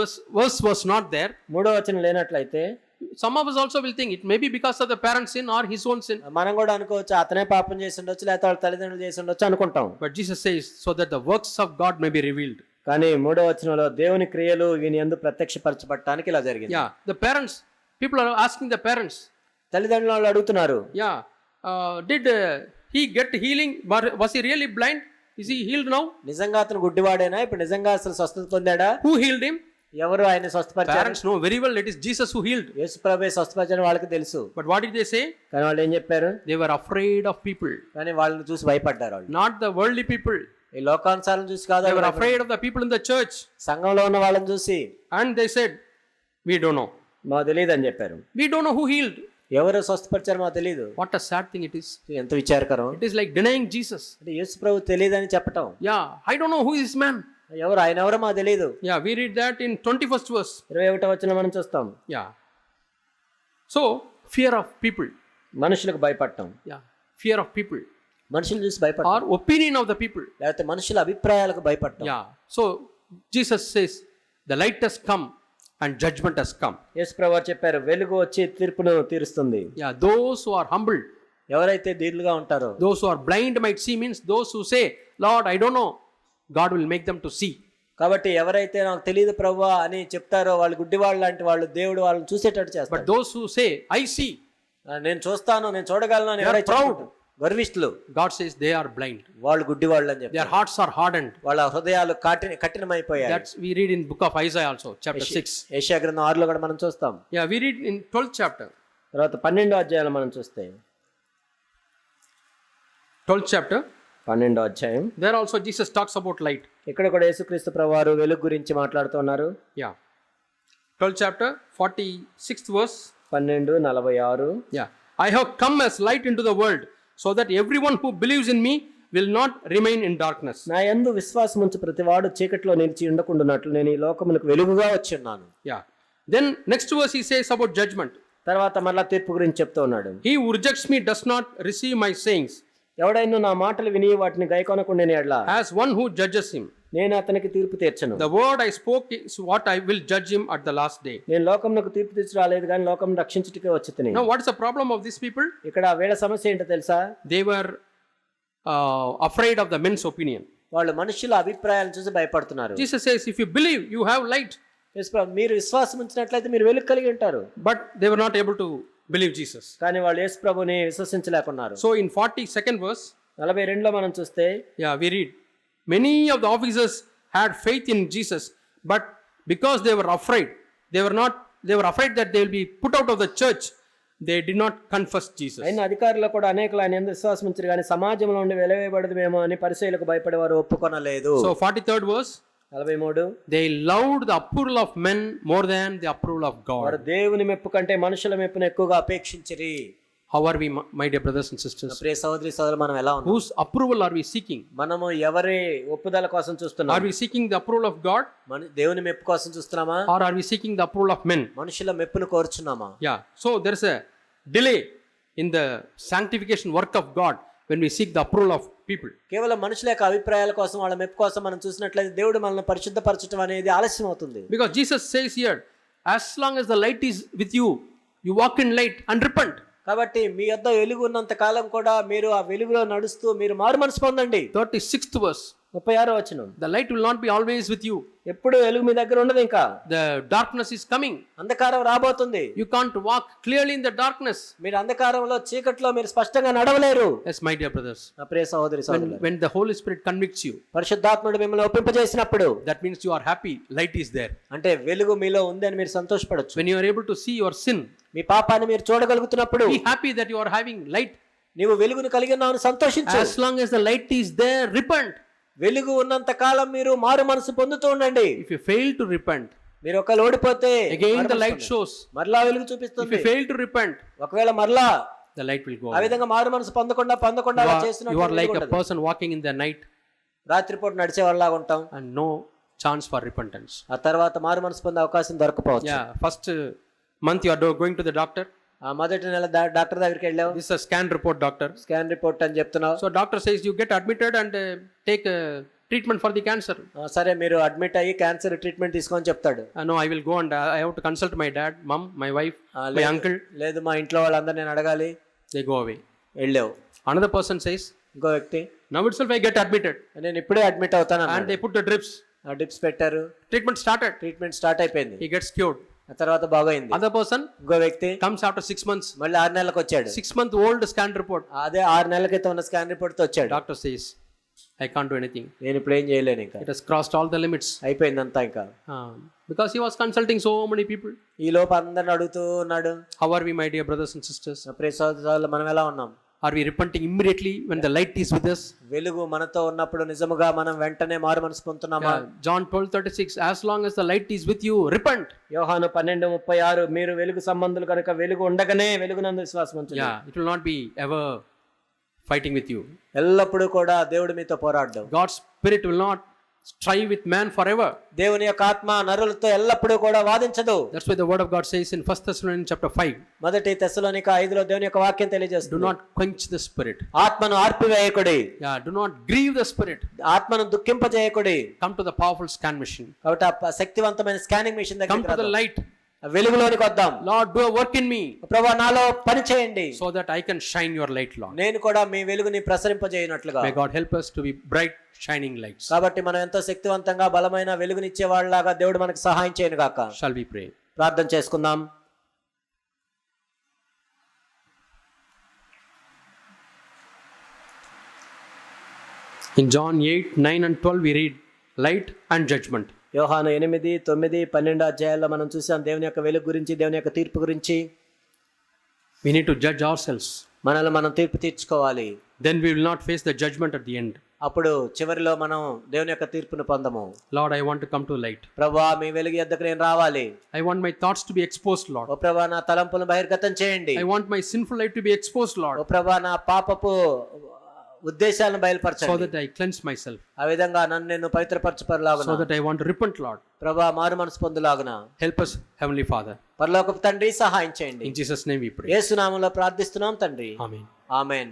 was not there, 3వ వచనం లేనట్లయితే some of us also will think it may be because of the parents' sin or his own sin. మనం కూడా అనుకోవచ్చు అతనే పాపం చేసి ఉండొచ్చు, లేకపోతే వాళ్ళ తల్లిదండ్రులు చేసి ఉండొచ్చు అనుకుంటాం. But Jesus says, so that the works of God may be revealed. కానీ 3వ వచనంలో దేవుని క్రియలు వీని యందు ప్రత్యక్షపరచబడటానికి ఇలా జరిగింది. Yeah, the parents, people are asking the parents, తల్లిదండ్రులు వాళ్ళు అడుగుతున్నారు, yeah, did he get healing? Was he really blind? Is he healed now? నిజంగా అతను గుడ్డివాడేనా? ఇప్పుడు నిజంగా అసలు స్వస్థత పొందాడా? Who healed him? ఎవరు ఆయన స్వస్థపరిచారు? Parents know very well it is Jesus who healed. యేసు ప్రభువే స్వస్థపరిచారని వాళ్ళకి తెలుసు. But what did they say? కానీ వాళ్ళు ఏం చెప్పారు? They were afraid of people. కానీ వాళ్ళని చూసి భయపడ్డారు. వాళ్ళు Not the worldly people. ఈ లోకానుసారం చూసి కాదు, They were afraid of the people in the church. సంఘంలో ఉన్న వాళ్ళని చూసి. And they said, we don't know. మాకు తెలియదు అని చెప్పారు. We don't know who healed. ఎవరు స్వస్థపరిచారు మాకు తెలియదు. What a sad thing it is. ఎంత విచారకరం. It is like denying Jesus. అంటే యేసు ప్రభు తెలియదని చెప్పటం. Yeah, I don't know who is this man. ఎవరు ఆయన ఎవరో మాకు తెలియదు. Yeah, we read that in 21st verse. 21వ వచనం మనం చూస్తాం. Yeah. So, fear of people. మనుషులకు భయపడటం. Yeah, fear of people. మనుషులు చూసి భయపడటం. Or opinion of the people. లేకపోతే మనుషుల అభిప్రాయాలకు భయపడటం. Yeah. So, Jesus says, the light has come and judgment has come. యేసు ప్రభువు చెప్పారు, వెలుగు వచ్చి తీర్పును తీరుస్తుంది. Yeah, those who are humble, ఎవరైతే దీనులుగా ఉంటారో, those who are blind might see, means those who say, Lord, I don't know, God will make them to see. కాబట్టి ఎవరైతే నాకు తెలియదు ప్రభువా అని చెప్తారో వాళ్ళు గుడ్డివాళ్ళు లాంటి వాళ్ళు, దేవుడు వాళ్ళని చూసేటట్టు చేస్తారు. But those who say, I see, నేను చూస్తాను, నేను చూడగలను అని ఎవరైతే చెప్తారో, గర్విష్ఠులు, God says they are blind. వాళ్ళు గుడ్డివాళ్ళు అని Their చెప్తారు. hearts are hardened. వాళ్ళ హృదయాలు కఠినమైపోయాయి. That's we read in book of Isaiah also, chapter 6. యెషయా గ్రంథం 6లో కూడా మనం చూస్తాం. Yeah, we read in 12th chapter. తర్వాత 12వ అధ్యాయంలో మనం చూస్తే, 12th chapter, 12వ అధ్యాయం, there also Jesus talks about light. ఇక్కడ కూడా యేసుక్రీస్తు ప్రభువారు వెలుగు గురించి మాట్లాడుతున్నారు. Yeah. 12th chapter, 46th verse. 12:46. Yeah. I have come as light into the world, so that everyone who believes in me will not remain in darkness. నా యందు విశ్వాసముంచు ప్రతివాడు చీకటిలో నిలిచి ఉండకుండానట్లు నేను ఈ లోకమునకు వెలుగుగా వచ్చి ఉన్నాను. Yeah. Then next verse he says about judgment. తర్వాత మరలా తీర్పు గురించి చెప్తూ ఉన్నాడు. He who rejects me does not receive my sayings. ఎవడైనా నా మాటలు విని వాటిని గైకొనకుండా ఎడల, As one who judges him. నేను అతనికి తీర్పు తీర్చను. The word I spoke is what I will judge him at the last day. నేను లోకమునకు తీర్పు తీర్చి రాలేదు కానీ లోకం రక్షించుటకే వచ్చితిని. Now what is the problem of these people? ఇక్కడ వీళ్ళ సమస్య ఏంటో తెలుసా? They were afraid of the men's opinion. వాళ్ళు మనుషుల అభిప్రాయాలను చూసి భయపడుతున్నారు. Jesus says, if you believe, you have light. మీరు విశ్వాసం ఉంచినట్లయితే మీరు వెలుగు కలిగి ఉంటారు. But they were not able to believe Jesus. కానీ వాళ్ళు యేసు ప్రభుని విశ్వసించలేకున్నారు. So in 42nd verse, 42లో మనం చూస్తే, yeah, we read, many of the officers had faith in Jesus, but because they were afraid, they were afraid that they will be put out of the church, they did not confess Jesus. అయిన అధికారులు కూడా అనేకులు ఆయన యందు విశ్వాసం ఉంచారు కానీ సమాజంలో నుండి వెలివేయబడదుమేమో అని పరిసయ్యులకు భయపడేవారు ఒప్పుకొనలేదు. So 43rd verse, 43, they loved the approval of men more than the approval of వారు God. దేవుని మెప్పు కంటే మనుషుల మెప్పును ఎక్కువగా అపేక్షించిరి. How are we, my dear brothers and sisters? ప్రియ సహోదరి సోదరులు, మనం ఎలా ఉన్నాం? Whose approval are we seeking? మనము ఎవరి ఒప్పుదల కోసం చూస్తున్నాం? Are we seeking the approval of God, దేవుని మెప్పు కోసం చూస్తున్నామా, or are we seeking the approval of men? మనుషుల మెప్పును కోరుచున్నామా? Yeah. So there is a delay in the sanctification work of God when we seek the approval of people. కేవలం మనుషుల యొక్క అభిప్రాయాల కోసం, వాళ్ళ మెప్పు కోసం మనం చూసినట్లయితే దేవుడు మనల్ని పరిశుద్ధపరచడం అనేది ఆలస్యం అవుతుంది. Because Jesus says here, as long as the light is with you, you walk in light and repent. కాబట్టి మీ యొద్ద వెలుగు ఉన్నంత కాలం కూడా మీరు ఆ వెలుగులో నడుస్తూ మీరు మారు మనసు పొందండి. 36th verse. 36వ వచనం. The light will not be always with you. ఎప్పుడు వెలుగు మీ దగ్గర ఉండదు, ఇంకా The darkness is coming. అంధకారం రాబోతుంది. You can't walk clearly in the darkness. మీరు అంధకారంలో, చీకట్లో మీరు స్పష్టంగా నడవలేరు. Yes, my dear brothers. నా ప్రియ సహోదరి సోదరులు, When the Holy Spirit convicts you, పరిశుద్ధాత్ముడు మిమ్మల్ని ఒప్పింపజేసినప్పుడు, that means you are happy. Light is there. అంటే వెలుగు మీలో ఉంది అని మీరు సంతోషపడొచ్చు. When you are able to see your sin, మీ పాపాన్ని మీరు చూడగలుగుతున్నప్పుడు be happy that you are having light. నీవు వెలుగును కలిగి ఉన్నావని సంతోషించు. As long as the light is there, repent. వెలుగు ఉన్నంత కాలం మీరు మారు మనసు పొందుతూ ఉండండి. If you fail to repent, మీరు ఒకవేళ ఓడిపోతే again the light shows. మరలా వెలుగు If చూపిస్తుంది. you fail to repent, ఒకవేళ మరలా the light will go ఆ away. విధంగా మారు మనసు పొందకుండా అలా You చేస్తున్నట్టు are like a person walking in the night రాత్రిపూట నడిచే వాళ్ళలాగా ఉంటాం. and no chance for repentance. ఆ తర్వాత మారు మనసు పొందే అవకాశం దొరకపోవచ్చు. Yeah, first month you are going to the doctor. ఆ మొదటి నెల డాక్టర్ దగ్గరికి వెళ్ళావు, This is a scan report, doctor. Scan report అని చెప్తున్నావు. So doctor says you get admitted and take treatment for the cancer. సరే, మీరు అడ్మిట్ అయ్యి క్యాన్సర్ ట్రీట్మెంట్ తీసుకొని చెప్తాడు. No, I will go and I have to consult my dad, mom, my wife, my uncle. లేదు, మా ఇంట్లో వాళ్ళందరూ నేను అడగాలి. They go away. వెళ్ళావు. Another person says, ఇంకో వ్యక్తి, now itself I get admitted. నేను ఇప్పుడే అడ్మిట్ అవుతాను And అన్నాడు. they put the drips. ఆ డిప్స్ పెట్టారు, Treatment started. ట్రీట్మెంట్ స్టార్ట్ అయిపోయింది. He gets cured. ఆ తర్వాత బాగోయింది. Other person ఇంకో వ్యక్తి comes after 6 months. మళ్ళీ 6 నెలలకు వచ్చాడు. 6-month old scan report. అదే 6 నెలల క్రితం ఉన్న స్కాన్ రిపోర్ట్ తో వచ్చాడు. Doctor says, I can't do anything. నేను ఇప్పుడు ఏం చేయలేను, ఇంకా It has crossed all the limits. అయిపోయిందంతా. ఇంకా Because he was consulting so many people. ఈ లోపు అందరిని అడుగుతూ ఉన్నాడు. How are we, my dear brothers and sisters? నా ప్రియ సహోదరులు, మనం ఎలా ఉన్నాం? Are we repenting immediately when the light is with us? వెలుగు మనతో ఉన్నప్పుడు నిజముగా మనం వెంటనే మారు మనసు పొందుతున్నామా? John 12:36, as long as the light is with you, repent. యోహాను 12:36, మీరు వెలుగు సంబంధులు కనుక వెలుగు ఉండగానే వెలుగునందు విశ్వాసం ఉంచండి. Yeah, it will not be ever fighting with you. ఎల్లప్పుడూ కూడా దేవుడు మీతో పోరాడడం. God's spirit will not strive with man forever. దేవుని యొక్క ఆత్మ నరులతో ఎల్లప్పుడూ కూడా వాదించదు. That's why the word of God says in 1 Thessalonians chapter 5, మొదటి తెస్సలోనిక 5లో దేవుని యొక్క వాక్యం do తెలియజేస్తుంది. not quench the spirit. ఆత్మను ఆర్పివేయకుడి. Yeah, do not grieve the spirit. ఆత్మను దుఃఖింపజేయకుడి. Come to the powerful scan machine. కాబట్టి ఆ శక్తివంతమైన scanning machine Come to the దగ్గరికి light. వెలుగులోనికి వద్దాం. Lord, do a work in me ప్రభువా, నాలో పని చేయండి, so that I can shine your light, Lord. నేను కూడా మీ వెలుగుని ప్రసరింపజేయనట్లుగా. May God help us to be bright, shining lights. కాబట్టి మనం ఎంతో శక్తివంతంగా బలమైన వెలుగునిచ్చే వాళ్ళలాగా దేవుడు మనకు సహాయం చేయను గాక. Shall we pray? ప్రార్థన చేసుకుందాం. In John 8, 9 and 12 we read light and judgment. యోహాను 8, 9, 12 అధ్యాయాల్లో మనం చూసాం దేవుని యొక్క వెలుగు గురించి, దేవుని యొక్క తీర్పు గురించి. We need to judge ourselves. మనల్ని మనం తీర్పు తీర్చుకోవాలి. Then we will not face the judgment at the end. అప్పుడు చివరిలో మనం దేవుని యొక్క తీర్పును పొందము. Lord, I want to come to light. ప్రభువా, మీ వెలుగు యొద్దకు నేను రావాలి. I want my thoughts to be exposed, Lord. ఓ ప్రభువా, నా తలంపులను బహిర్గతం చేయండి. I want my sinful life to be exposed, oh Lord, ప్రభువా, నా పాపపు ఉద్దేశాలను so బయలుపరచండి. that I cleanse myself, ఆ విధంగా నన్ను నేను పవిత్రపరచపరలాగున. so that I want to repent, Lord. ప్రభువా, మారు మనసు పొందులాగున. Help us, Heavenly Father. పరలోకపు తండ్రి, సహాయం చేయండి. In Jesus' name we pray. యేసు నామములో ప్రార్థిస్తున్నాం తండ్రి. Amen. ఆమేన్.